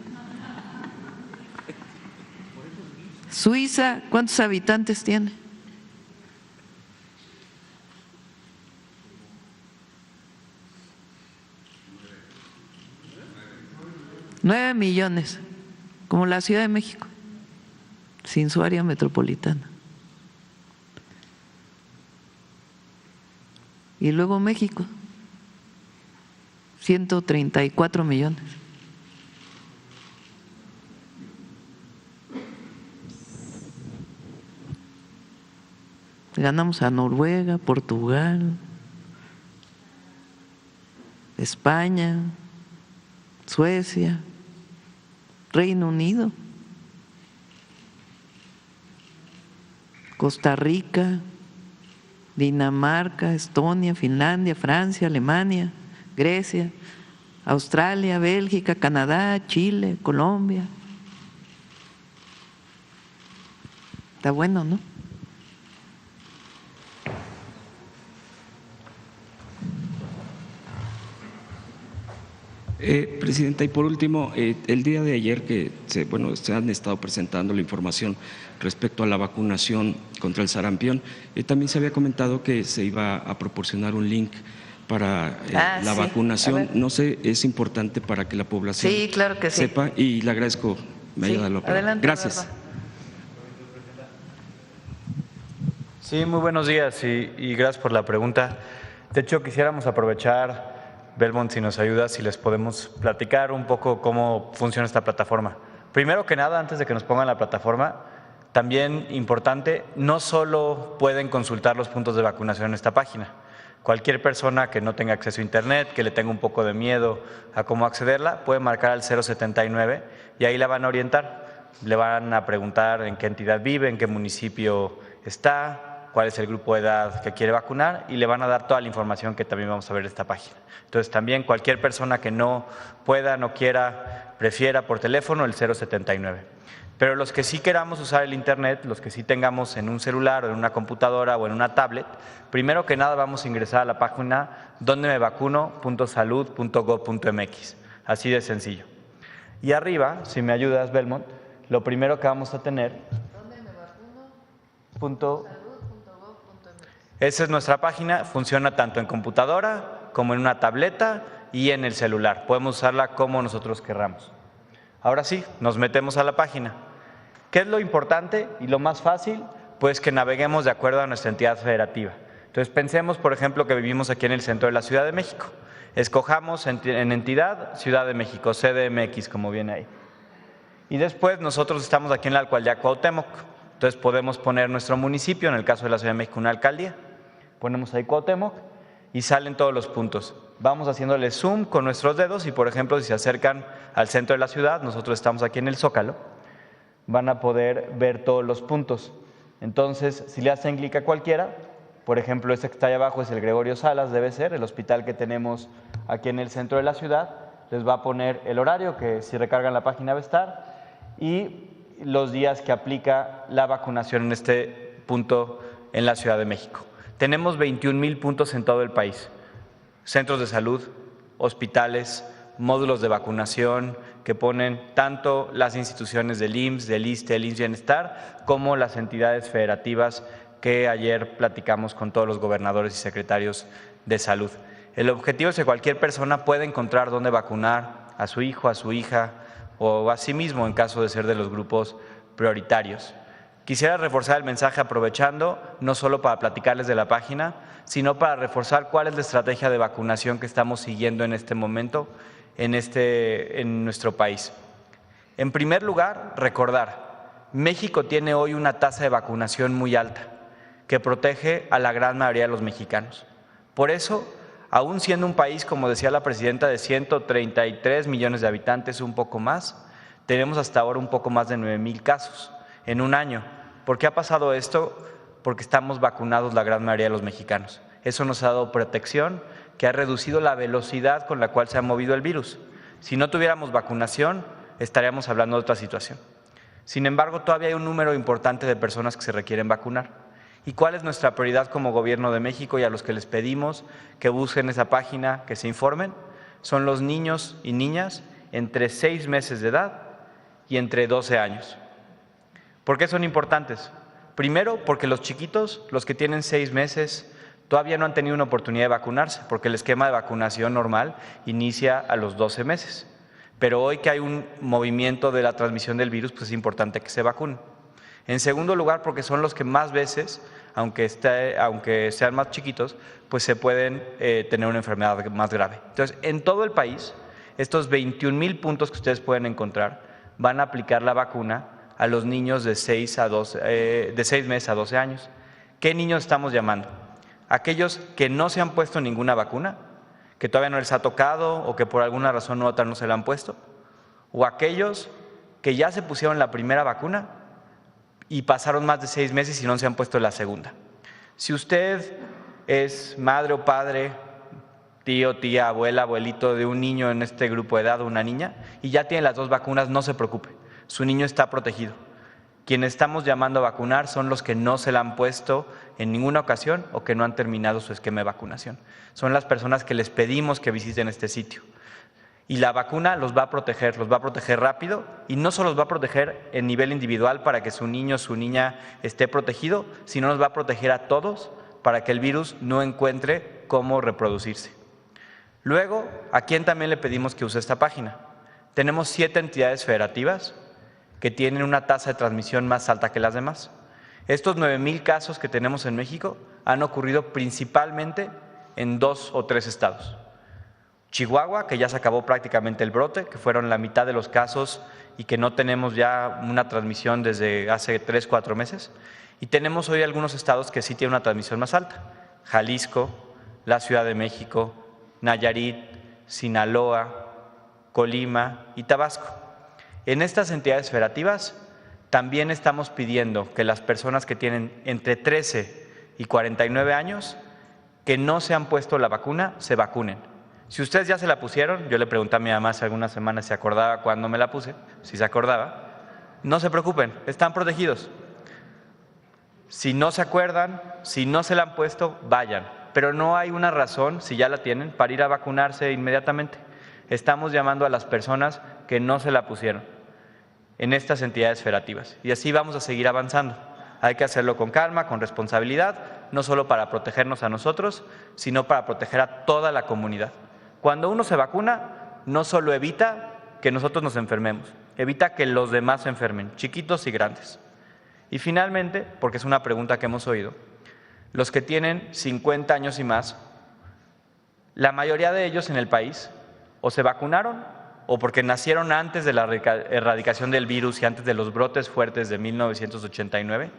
Suiza, ¿cuántos habitantes tiene? $9 millones, como la Ciudad de México, sin su área metropolitana. Y luego México, 134 millones. Ganamos a Noruega, Portugal, España, Suecia, Reino Unido, Costa Rica, Dinamarca, Estonia, Finlandia, Francia, Alemania, Grecia, Australia, Bélgica, Canadá, Chile, Colombia. Está bueno, ¿no? Presidenta, y por último, el día de ayer que se han estado presentando la información respecto a la vacunación contra el sarampión, también se había comentado que se iba a proporcionar un link para la sí. vacunación. No sé, es importante para que la población claro que sepa, y le agradezco me haya dado la palabra. Adelante, gracias. Rafa. Sí, muy buenos días y gracias por la pregunta. De hecho, quisiéramos aprovechar, Belmont, si nos ayuda, si les podemos platicar un poco cómo funciona esta plataforma. Primero que nada, antes de que nos pongan la plataforma, también importante, no solo pueden consultar los puntos de vacunación en esta página. Cualquier persona que no tenga acceso a Internet, que le tenga un poco de miedo a cómo accederla, puede marcar al 079 y ahí la van a orientar. Le van a preguntar en qué entidad vive, en qué municipio está, cuál es el grupo de edad que quiere vacunar y le van a dar toda la información que también vamos a ver en esta página. Entonces también cualquier persona que no pueda, no quiera, prefiera por teléfono el 079. Pero los que sí queramos usar el Internet, los que sí tengamos en un celular o en una computadora o en una tablet, primero que nada vamos a ingresar a la página dondemevacuno.salud.gov.mx. Así de sencillo. Y arriba, si me ayudas, Belmont, lo primero que vamos a tener… Esa es nuestra página, funciona tanto en computadora como en una tableta y en el celular. Podemos usarla como nosotros querramos. Ahora sí, nos metemos a la página. ¿Qué es lo importante y lo más fácil? Pues que naveguemos de acuerdo a nuestra entidad federativa. Entonces pensemos, por ejemplo, que vivimos aquí en el centro de la Ciudad de México. Escojamos en entidad Ciudad de México, CDMX, como viene ahí. Y después nosotros estamos aquí en la alcaldía Cuauhtémoc. Entonces podemos poner nuestro municipio, en el caso de la Ciudad de México, una alcaldía. Ponemos ahí Cuauhtémoc y salen todos los puntos. Vamos haciéndole zoom con nuestros dedos y, por ejemplo, si se acercan al centro de la ciudad, nosotros estamos aquí en el Zócalo, van a poder ver todos los puntos. Entonces, si le hacen clic a cualquiera, por ejemplo, este que está ahí abajo es el Gregorio Salas, debe ser, el hospital que tenemos aquí en el centro de la ciudad, les va a poner el horario, que si recargan la página va a estar, y los días que aplica la vacunación en este punto en la Ciudad de México. Tenemos 21,000 puntos en todo el país, centros de salud, hospitales, módulos de vacunación que ponen tanto las instituciones del IMSS, del ISSSTE, del IMSS Bienestar, como las entidades federativas que ayer platicamos con todos los gobernadores y secretarios de salud. El objetivo es que cualquier persona pueda encontrar dónde vacunar a su hijo, a su hija o a sí mismo en caso de ser de los grupos prioritarios. Quisiera reforzar el mensaje aprovechando, no solo para platicarles de la página, sino para reforzar cuál es la estrategia de vacunación que estamos siguiendo en este momento en nuestro país. En primer lugar, recordar, México tiene hoy una tasa de vacunación muy alta, que protege a la gran mayoría de los mexicanos. Por eso, aún siendo un país, como decía la presidenta, de 133 millones de habitantes, un poco más, tenemos hasta ahora un poco más de 9,000 casos en un año. ¿Por qué ha pasado esto? Porque estamos vacunados la gran mayoría de los mexicanos. Eso nos ha dado protección, que ha reducido la velocidad con la cual se ha movido el virus. Si no tuviéramos vacunación, estaríamos hablando de otra situación. Sin embargo, todavía hay un número importante de personas que se requieren vacunar. ¿Y cuál es nuestra prioridad como Gobierno de México y a los que les pedimos que busquen esa página, que se informen? Son los niños y niñas entre 6 meses de edad y entre 12 años. ¿Por qué son importantes? Primero, porque los chiquitos, los que tienen 6 meses, todavía no han tenido una oportunidad de vacunarse, porque el esquema de vacunación normal inicia a los 12 meses. Pero hoy que hay un movimiento de la transmisión del virus, pues es importante que se vacunen. En segundo lugar, porque son los que más veces, aunque sean más chiquitos, pues se pueden tener una enfermedad más grave. Entonces, en todo el país, estos 21,000 puntos que ustedes pueden encontrar van a aplicar la vacuna a los niños de 6 meses a 12 años. ¿Qué niños estamos llamando? Aquellos que no se han puesto ninguna vacuna, que todavía no les ha tocado o que por alguna razón u otra no se la han puesto, o aquellos que ya se pusieron la primera vacuna y pasaron más de 6 meses y no se han puesto la segunda. Si usted es madre o padre, tío, tía, abuela, abuelito de un niño en este grupo de edad o una niña y ya tiene las 2 vacunas, no se preocupe, su niño está protegido. Quienes estamos llamando a vacunar son los que no se la han puesto en ninguna ocasión o que no han terminado su esquema de vacunación. Son las personas que les pedimos que visiten este sitio. Y la vacuna los va a proteger rápido y no solo los va a proteger en nivel individual para que su niño o su niña esté protegido, sino nos va a proteger a todos para que el virus no encuentre cómo reproducirse. Luego, ¿a quién también le pedimos que use esta página? Tenemos 7 entidades federativas que tienen una tasa de transmisión más alta que las demás. Estos 9,000 casos que tenemos en México han ocurrido principalmente en 2 o 3 estados. Chihuahua, que ya se acabó prácticamente el brote, que fueron la mitad de los casos y que no tenemos ya una transmisión desde hace 3 o 4 meses. Y tenemos hoy algunos estados que sí tienen una transmisión más alta. Jalisco, la Ciudad de México, Nayarit, Sinaloa, Colima y Tabasco. En estas entidades federativas también estamos pidiendo que las personas que tienen entre 13 y 49 años que no se han puesto la vacuna, se vacunen. Si ustedes ya se la pusieron, yo le pregunté a mi mamá hace algunas semanas si se acordaba cuando me la puse, si se acordaba, no se preocupen, están protegidos. Si no se acuerdan, si no se la han puesto, vayan. Pero no hay una razón, si ya la tienen, para ir a vacunarse inmediatamente. Estamos llamando a las personas que no se la pusieron en estas entidades federativas. Y así vamos a seguir avanzando. Hay que hacerlo con calma, con responsabilidad, no solo para protegernos a nosotros, sino para proteger a toda la comunidad. Cuando uno se vacuna, no solo evita que nosotros nos enfermemos, evita que los demás se enfermen, chiquitos y grandes. Y finalmente, porque es una pregunta que hemos oído, los que tienen 50 años y más, la mayoría de ellos en el país o se vacunaron o porque nacieron antes de la erradicación del virus y antes de los brotes fuertes de 1989,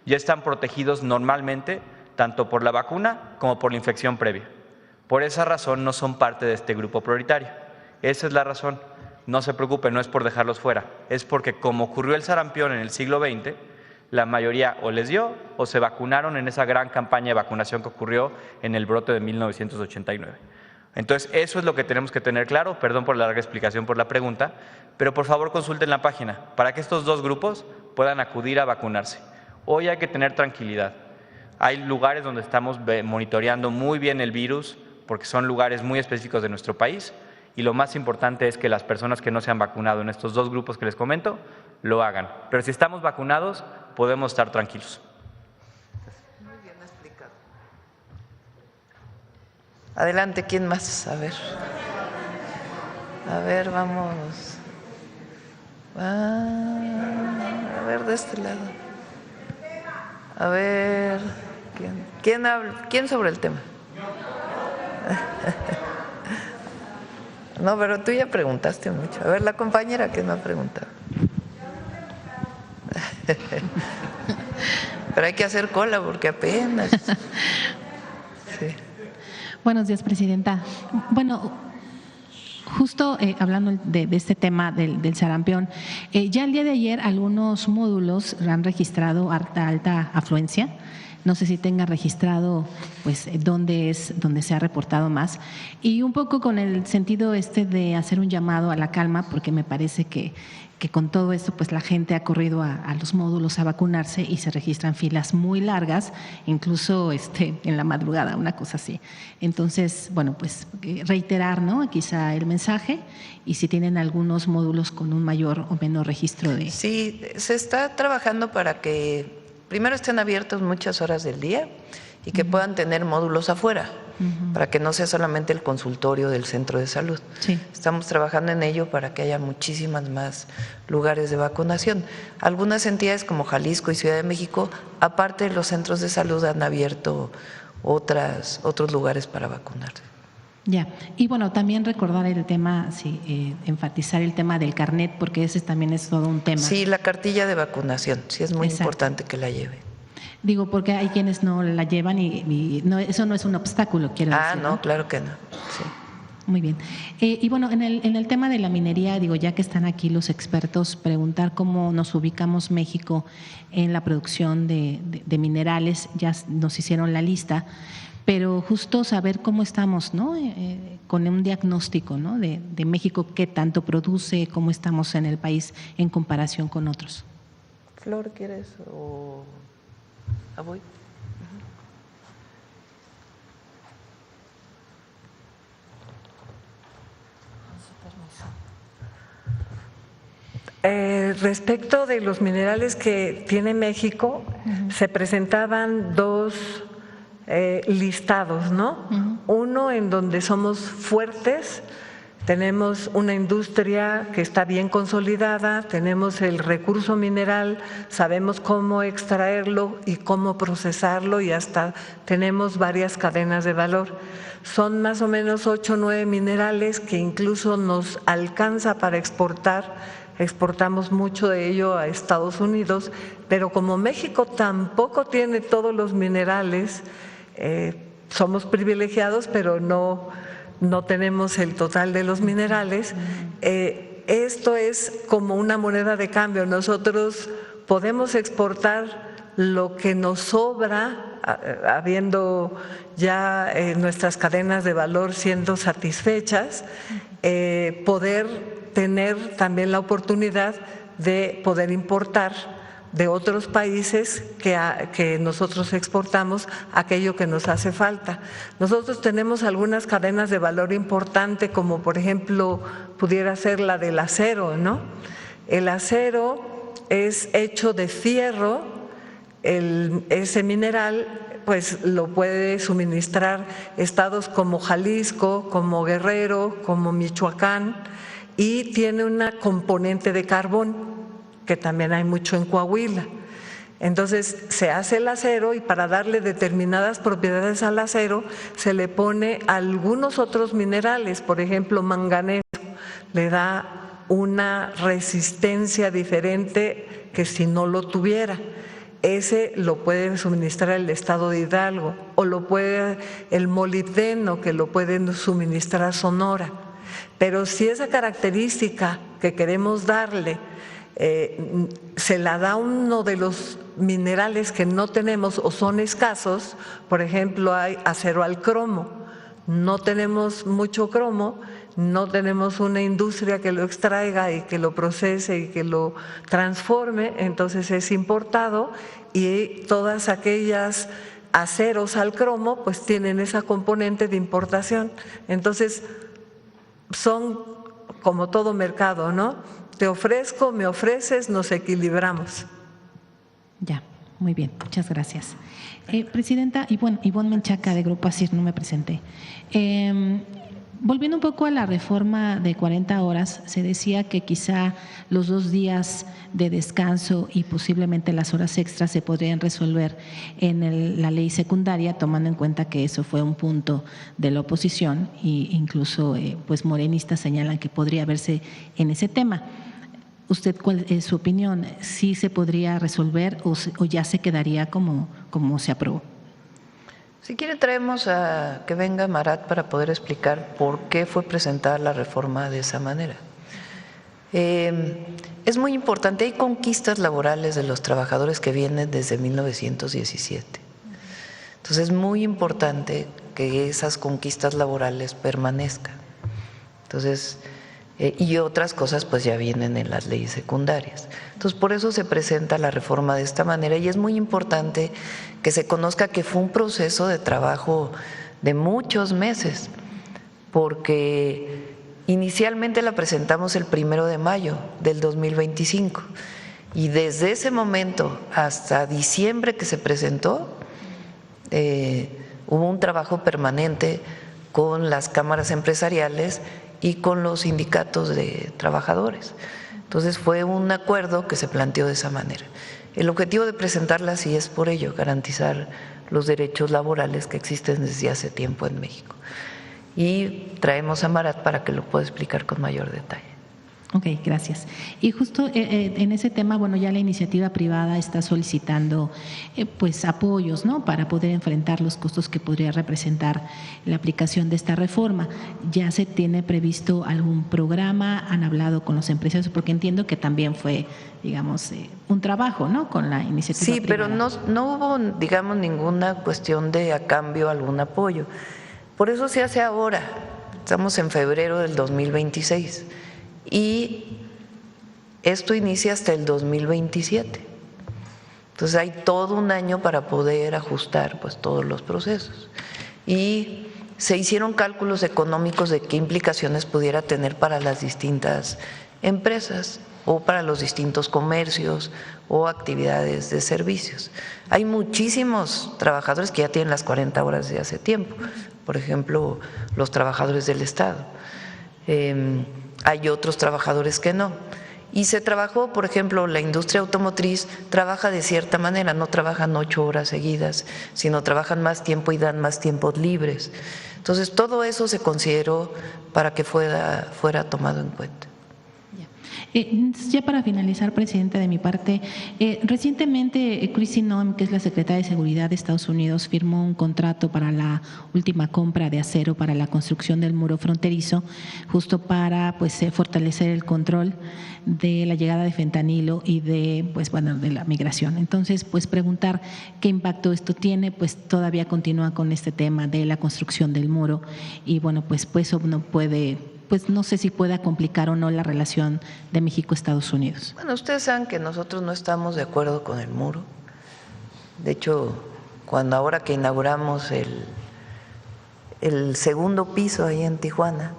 ya están protegidos normalmente tanto por la vacuna como por la infección previa. Por esa razón no son parte de este grupo prioritario. Esa es la razón. No se preocupen, no es por dejarlos fuera, es porque como ocurrió el sarampión en el siglo XX, la mayoría o les dio o se vacunaron en esa gran campaña de vacunación que ocurrió en el brote de 1989. Entonces, eso es lo que tenemos que tener claro. Perdón por la larga explicación, por la pregunta, pero por favor consulten la página para que estos 2 grupos puedan acudir a vacunarse. Hoy hay que tener tranquilidad. Hay lugares donde estamos monitoreando muy bien el virus porque son lugares muy específicos de nuestro país y lo más importante es que las personas que no se han vacunado en estos 2 grupos que les comento lo hagan. Pero si estamos vacunados, podemos estar tranquilos. Muy bien explicado. Adelante, ¿quién más? A ver, vamos. A ver, de este lado. A ver, ¿quién sobre el tema? No, pero tú ya preguntaste mucho. A ver, la compañera que no ha preguntado. Pero hay que hacer cola porque apenas. Sí. Buenos días, presidenta. Bueno, justo hablando de este tema del sarampión, ya el día de ayer algunos módulos han registrado alta afluencia. No sé si tenga registrado pues dónde se ha reportado más. Y un poco con el sentido de hacer un llamado a la calma, porque me parece que con todo esto pues la gente ha corrido a los módulos a vacunarse y se registran filas muy largas, incluso en la madrugada, una cosa así. Entonces, bueno, pues reiterar, ¿no?, quizá el mensaje, y si tienen algunos módulos con un mayor o menor registro de… Sí, se está trabajando para que primero estén abiertos muchas horas del día y que puedan tener módulos afuera, para que no sea solamente el consultorio del centro de salud. Sí. Estamos trabajando en ello para que haya muchísimas más lugares de vacunación. Algunas entidades como Jalisco y Ciudad de México, aparte de los centros de salud, han abierto otros lugares para vacunarse. Ya, y bueno, también recordar el tema, enfatizar el tema del carnet, porque ese también es todo un tema. Sí, la cartilla de vacunación, sí es muy importante que la lleve. Digo, porque hay quienes no la llevan y no, eso no es un obstáculo, quiero decir. No, claro que no. Sí. Muy bien. Y bueno, en el tema de la minería, digo, ya que están aquí los expertos, preguntar cómo nos ubicamos México en la producción de minerales. Ya nos hicieron la lista, pero justo saber cómo estamos, ¿no? Con un diagnóstico, ¿no?, de México, qué tanto produce, cómo estamos en el país en comparación con otros. Flor, ¿quieres o voy? Respecto de los minerales que tiene México, se presentaban dos listados, ¿no? Uno en donde somos fuertes, tenemos una industria que está bien consolidada, tenemos el recurso mineral, sabemos cómo extraerlo y cómo procesarlo, y hasta tenemos varias cadenas de valor. Son más o menos 8 o 9 minerales que incluso nos alcanza para exportar. Exportamos mucho de ello a Estados Unidos, pero como México tampoco tiene todos los minerales, somos privilegiados, pero no tenemos el total de los minerales. Esto es como una moneda de cambio. Nosotros podemos exportar lo que nos sobra, habiendo ya nuestras cadenas de valor siendo satisfechas, poder tener también la oportunidad de poder importar de otros países que nosotros exportamos aquello que nos hace falta. Nosotros tenemos algunas cadenas de valor importante, como por ejemplo pudiera ser la del acero, ¿no? El acero es hecho de fierro, ese mineral pues lo puede suministrar estados como Jalisco, como Guerrero, como Michoacán, y tiene una componente de carbón, que también hay mucho en Coahuila. Entonces se hace el acero y para darle determinadas propiedades al acero se le pone algunos otros minerales, por ejemplo manganeso, le da una resistencia diferente que si no lo tuviera. Ese lo puede suministrar el estado de Hidalgo, o lo puede el molibdeno, que lo pueden suministrar Sonora. Pero si esa característica que queremos darle se la da uno de los minerales que no tenemos o son escasos, por ejemplo hay acero al cromo, no tenemos mucho cromo, no tenemos una industria que lo extraiga y que lo procese y que lo transforme, entonces es importado, y todas aquellas aceros al cromo pues tienen esa componente de importación. Entonces son como todo mercado, ¿no? Te ofrezco, me ofreces, nos equilibramos. Ya, muy bien, muchas gracias. Presidenta, Ivonne Menchaca, de Grupo ASIR, no me presenté. Volviendo un poco a la reforma de 40 horas, se decía que quizá los 2 días de descanso y posiblemente las horas extras se podrían resolver en la ley secundaria, tomando en cuenta que eso fue un punto de la oposición e incluso pues morenistas señalan que podría verse en ese tema. ¿Usted cuál es su opinión? ¿Sí se podría resolver o ya se quedaría como se aprobó? Si quiere traemos a que venga Marat para poder explicar por qué fue presentada la reforma de esa manera. Es muy importante, hay conquistas laborales de los trabajadores que vienen desde 1917. Entonces es muy importante que esas conquistas laborales permanezcan. Entonces, y otras cosas pues ya vienen en las leyes secundarias. Entonces por eso se presenta la reforma de esta manera y es muy importante que se conozca que fue un proceso de trabajo de muchos meses, porque inicialmente la presentamos el 1 de mayo del 2025 y desde ese momento hasta diciembre que se presentó hubo un trabajo permanente con las cámaras empresariales y con los sindicatos de trabajadores. Entonces fue un acuerdo que se planteó de esa manera. El objetivo de presentarla así es por ello, garantizar los derechos laborales que existen desde hace tiempo en México. Y traemos a Marat para que lo pueda explicar con mayor detalle. Ok, gracias. Y justo en ese tema, bueno, ya la iniciativa privada está solicitando pues apoyos, ¿no?, para poder enfrentar los costos que podría representar la aplicación de esta reforma. ¿Ya se tiene previsto algún programa? ¿Han hablado con los empresarios? Porque entiendo que también fue, digamos, un trabajo, ¿no?, con la iniciativa privada. Sí, pero no hubo, digamos, ninguna cuestión de a cambio algún apoyo. Por eso se hace ahora. Estamos en febrero del 2026. Y esto inicia hasta el 2027. Entonces hay todo un año para poder ajustar pues todos los procesos. Y se hicieron cálculos económicos de qué implicaciones pudiera tener para las distintas empresas o para los distintos comercios o actividades de servicios. Hay muchísimos trabajadores que ya tienen las 40 horas de hace tiempo, por ejemplo, los trabajadores del Estado. Hay otros trabajadores que no. Y se trabajó, por ejemplo, la industria automotriz trabaja de cierta manera, no trabajan 8 horas seguidas, sino trabajan más tiempo y dan más tiempos libres. Entonces, todo eso se consideró para que fuera tomado en cuenta. Ya para finalizar, Presidenta, de mi parte, recientemente Kristi Noem, que es la Secretaria de Seguridad de Estados Unidos, firmó un contrato para la última compra de acero para la construcción del muro fronterizo, justo para pues fortalecer el control de la llegada de fentanilo y de la migración. Entonces, pues preguntar qué impacto esto tiene, pues todavía continúa con este tema de la construcción del muro y bueno, pues eso no puede, pues no sé si pueda complicar o no la relación de México-Estados Unidos. Bueno, ustedes saben que nosotros no estamos de acuerdo con el muro. De hecho, ahora que inauguramos el segundo piso ahí en Tijuana,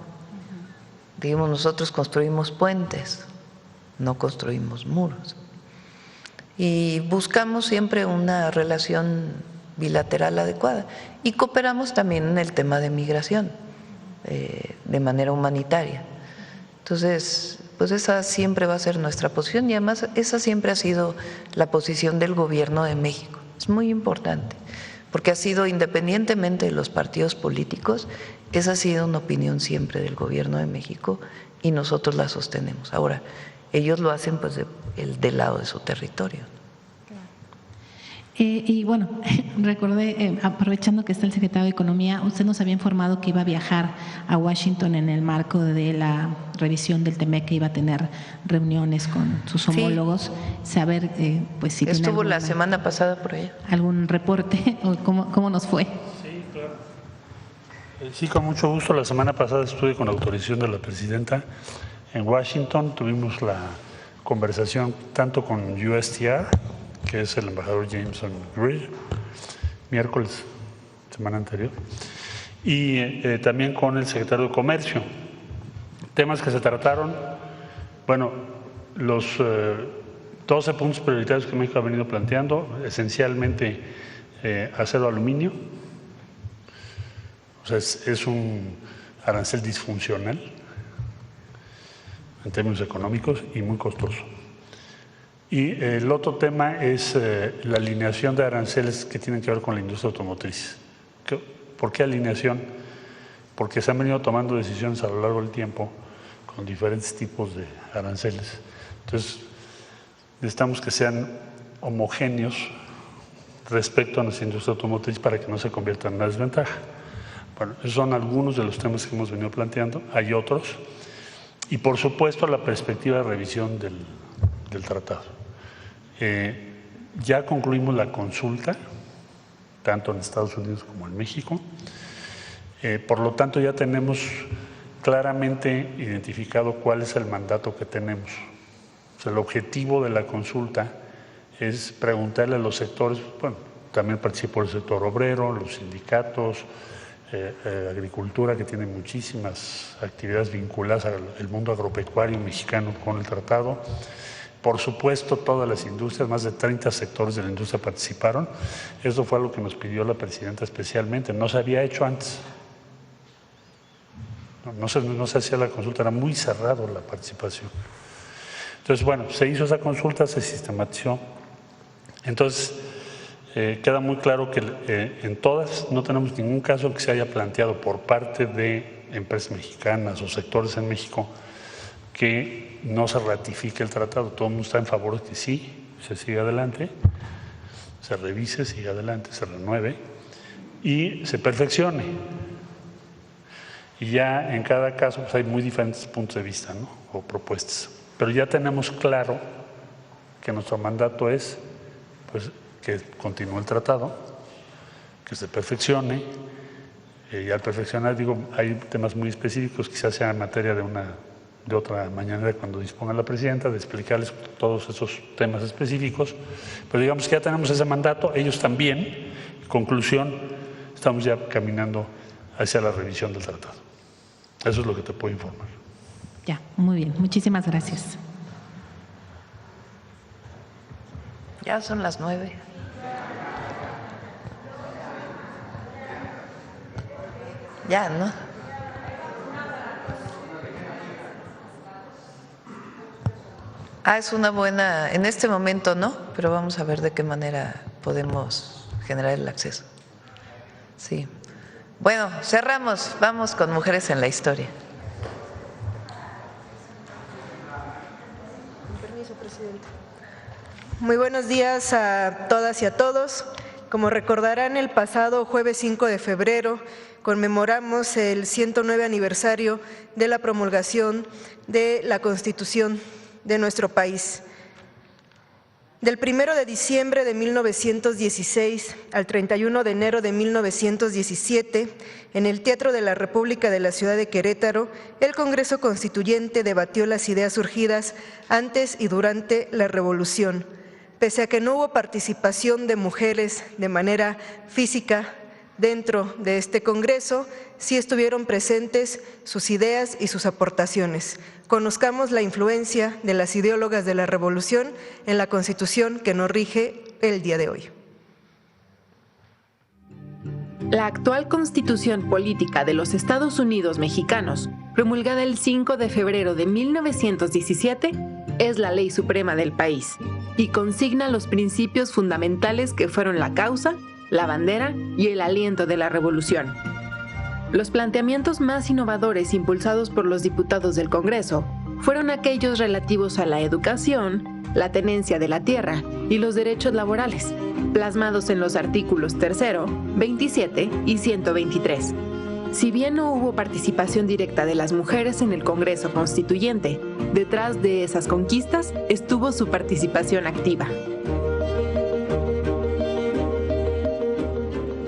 dijimos nosotros construimos puentes, no construimos muros. Y buscamos siempre una relación bilateral adecuada y cooperamos también en el tema de migración. De manera humanitaria. Entonces, pues esa siempre va a ser nuestra posición y además esa siempre ha sido la posición del Gobierno de México. Es muy importante, porque ha sido, independientemente de los partidos políticos, esa ha sido una opinión siempre del Gobierno de México y nosotros la sostenemos. Ahora, ellos lo hacen pues del lado de su territorio. Y bueno, recordé, aprovechando que está el secretario de Economía, usted nos había informado que iba a viajar a Washington en el marco de la revisión del TEMEC, que iba a tener reuniones con sus homólogos, saber pues si estuvo la semana pasada por allá. ¿Algún reporte o cómo nos fue? Sí, claro. Sí, con mucho gusto. La semana pasada estuve con autorización de la presidenta en Washington, tuvimos la conversación tanto con USTR, que es el embajador Jameson Greer, miércoles, semana anterior, y también con el secretario de Comercio. Temas que se trataron, bueno, los 12 puntos prioritarios que México ha venido planteando, esencialmente acero aluminio, o sea, es un arancel disfuncional en términos económicos y muy costoso. Y el otro tema es la alineación de aranceles que tienen que ver con la industria automotriz. ¿Por qué alineación? Porque se han venido tomando decisiones a lo largo del tiempo con diferentes tipos de aranceles. Entonces, necesitamos que sean homogéneos respecto a nuestra industria automotriz para que no se convierta en una desventaja. Bueno, esos son algunos de los temas que hemos venido planteando, hay otros. Y por supuesto la perspectiva de revisión del tratado. Ya concluimos la consulta, tanto en Estados Unidos como en México. Por lo tanto, ya tenemos claramente identificado cuál es el mandato que tenemos. O sea, el objetivo de la consulta es preguntarle a los sectores, bueno, también participó el sector obrero, los sindicatos, agricultura, que tiene muchísimas actividades vinculadas al mundo agropecuario mexicano con el tratado. Por supuesto, todas las industrias, más de 30 sectores de la industria participaron. Eso fue lo que nos pidió la presidenta especialmente. No se había hecho antes. No se hacía la consulta, era muy cerrado la participación. Entonces, bueno, se hizo esa consulta, se sistematizó. Entonces, queda muy claro que en todas no tenemos ningún caso que se haya planteado por parte de empresas mexicanas o sectores en México que no se ratifique el tratado. Todo el mundo está en favor de que sí, se siga adelante, se revise, siga adelante, se renueve y se perfeccione. Y ya en cada caso pues hay muy diferentes puntos de vista, ¿no? O propuestas. Pero ya tenemos claro que nuestro mandato es pues, que continúe el tratado, que se perfeccione. Y al perfeccionar, digo, hay temas muy específicos, quizás sea en materia de otra mañanera cuando disponga la presidenta, de explicarles todos esos temas específicos. Pero digamos que ya tenemos ese mandato, ellos también. En conclusión, estamos ya caminando hacia la revisión del tratado. Eso es lo que te puedo informar. Ya, muy bien. Muchísimas gracias. Ya son las 9. Ya, ¿no? Es una buena, en este momento no, pero vamos a ver de qué manera podemos generar el acceso. Sí. Bueno, cerramos, vamos con Mujeres en la Historia. Con permiso, presidente. Muy buenos días a todas y a todos. Como recordarán, el pasado jueves 5 de febrero conmemoramos el 109 aniversario de la promulgación de la Constitución de nuestro país. Del 1 de diciembre de 1916 al 31 de enero de 1917, en el Teatro de la República de la ciudad de Querétaro, el Congreso Constituyente debatió las ideas surgidas antes y durante la Revolución. Pese a que no hubo participación de mujeres de manera física dentro de este Congreso, sí estuvieron presentes sus ideas y sus aportaciones. Conozcamos la influencia de las ideólogas de la Revolución en la Constitución que nos rige el día de hoy. La actual Constitución Política de los Estados Unidos Mexicanos, promulgada el 5 de febrero de 1917, es la ley suprema del país y consigna los principios fundamentales que fueron la causa, la bandera y el aliento de la Revolución. Los planteamientos más innovadores impulsados por los diputados del Congreso fueron aquellos relativos a la educación, la tenencia de la tierra y los derechos laborales, plasmados en los artículos 3, 27 y 123. Si bien no hubo participación directa de las mujeres en el Congreso Constituyente, detrás de esas conquistas estuvo su participación activa.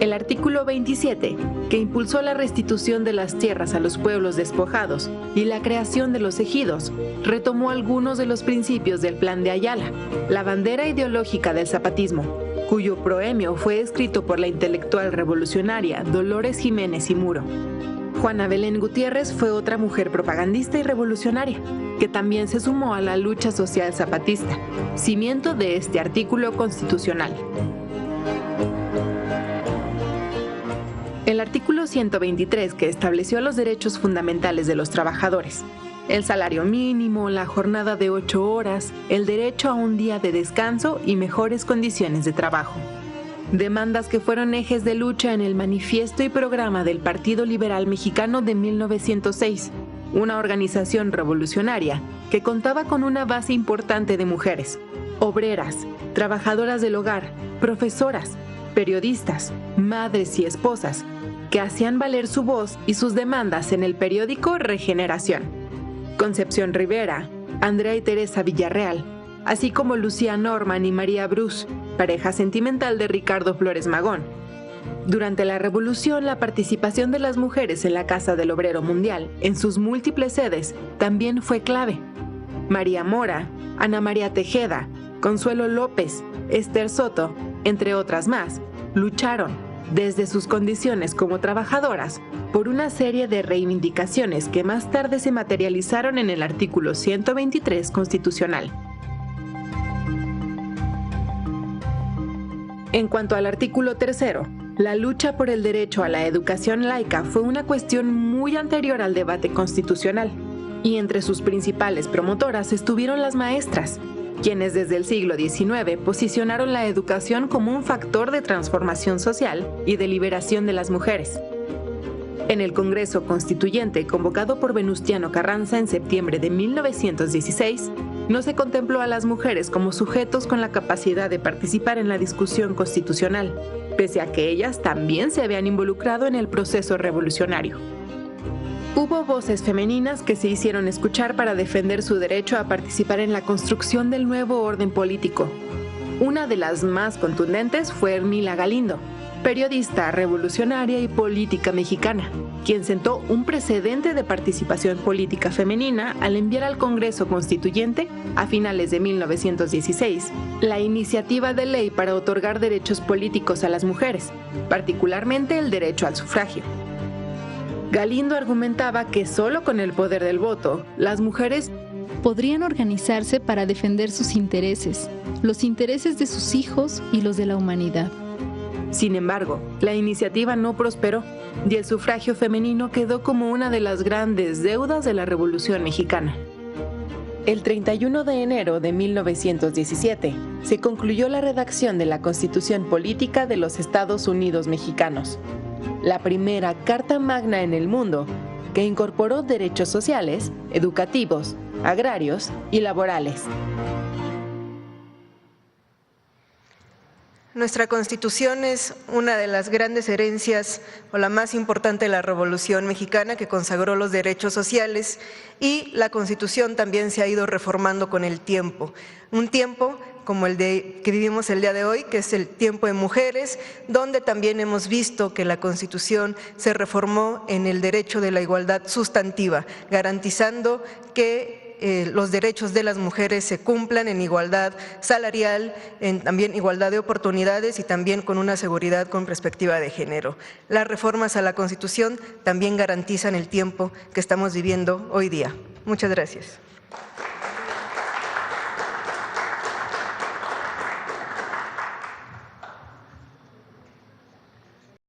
El artículo 27, que impulsó la restitución de las tierras a los pueblos despojados y la creación de los ejidos, retomó algunos de los principios del Plan de Ayala, la bandera ideológica del zapatismo, cuyo proemio fue escrito por la intelectual revolucionaria Dolores Jiménez y Muro. Juana Belén Gutiérrez fue otra mujer propagandista y revolucionaria, que también se sumó a la lucha social zapatista, cimiento de este artículo constitucional. el artículo 123, que estableció los derechos fundamentales de los trabajadores, el salario mínimo, la jornada de 8 horas, el derecho a un día de descanso y mejores condiciones de trabajo. Demandas que fueron ejes de lucha en el manifiesto y programa del Partido Liberal Mexicano de 1906, una organización revolucionaria que contaba con una base importante de mujeres, obreras, trabajadoras del hogar, profesoras, periodistas, madres y esposas, que hacían valer su voz y sus demandas en el periódico Regeneración. Concepción Rivera, Andrea y Teresa Villarreal, así como Lucía Norman y María Bruce, pareja sentimental de Ricardo Flores Magón. Durante la Revolución, la participación de las mujeres en la Casa del Obrero Mundial, en sus múltiples sedes, también fue clave. María Mora, Ana María Tejeda, Consuelo López, Esther Soto, entre otras más, lucharon, desde sus condiciones como trabajadoras, por una serie de reivindicaciones que más tarde se materializaron en el artículo 123 constitucional. En cuanto al artículo 3º, la lucha por el derecho a la educación laica fue una cuestión muy anterior al debate constitucional, y entre sus principales promotoras estuvieron las maestras, quienes desde el siglo XIX posicionaron la educación como un factor de transformación social y de liberación de las mujeres. En el Congreso Constituyente, convocado por Venustiano Carranza en septiembre de 1916, no se contempló a las mujeres como sujetos con la capacidad de participar en la discusión constitucional, pese a que ellas también se habían involucrado en el proceso revolucionario. Hubo voces femeninas que se hicieron escuchar para defender su derecho a participar en la construcción del nuevo orden político. Una de las más contundentes fue Ermila Galindo, periodista, revolucionaria y política mexicana, quien sentó un precedente de participación política femenina al enviar al Congreso Constituyente, a finales de 1916, la iniciativa de ley para otorgar derechos políticos a las mujeres, particularmente el derecho al sufragio. Galindo argumentaba que solo con el poder del voto, las mujeres podrían organizarse para defender sus intereses, los intereses de sus hijos y los de la humanidad. Sin embargo, la iniciativa no prosperó y el sufragio femenino quedó como una de las grandes deudas de la Revolución Mexicana. El 31 de enero de 1917 se concluyó la redacción de la Constitución Política de los Estados Unidos Mexicanos, la primera carta magna en el mundo que incorporó derechos sociales, educativos, agrarios y laborales. Nuestra Constitución es una de las grandes herencias o la más importante de la Revolución Mexicana, que consagró los derechos sociales, y la Constitución también se ha ido reformando con el tiempo. Un tiempo como el que vivimos el día de hoy, que es el tiempo de mujeres, donde también hemos visto que la Constitución se reformó en el derecho de la igualdad sustantiva, garantizando que los derechos de las mujeres se cumplan en igualdad salarial, en también igualdad de oportunidades y también con una seguridad con perspectiva de género. Las reformas a la Constitución también garantizan el tiempo que estamos viviendo hoy día. Muchas gracias.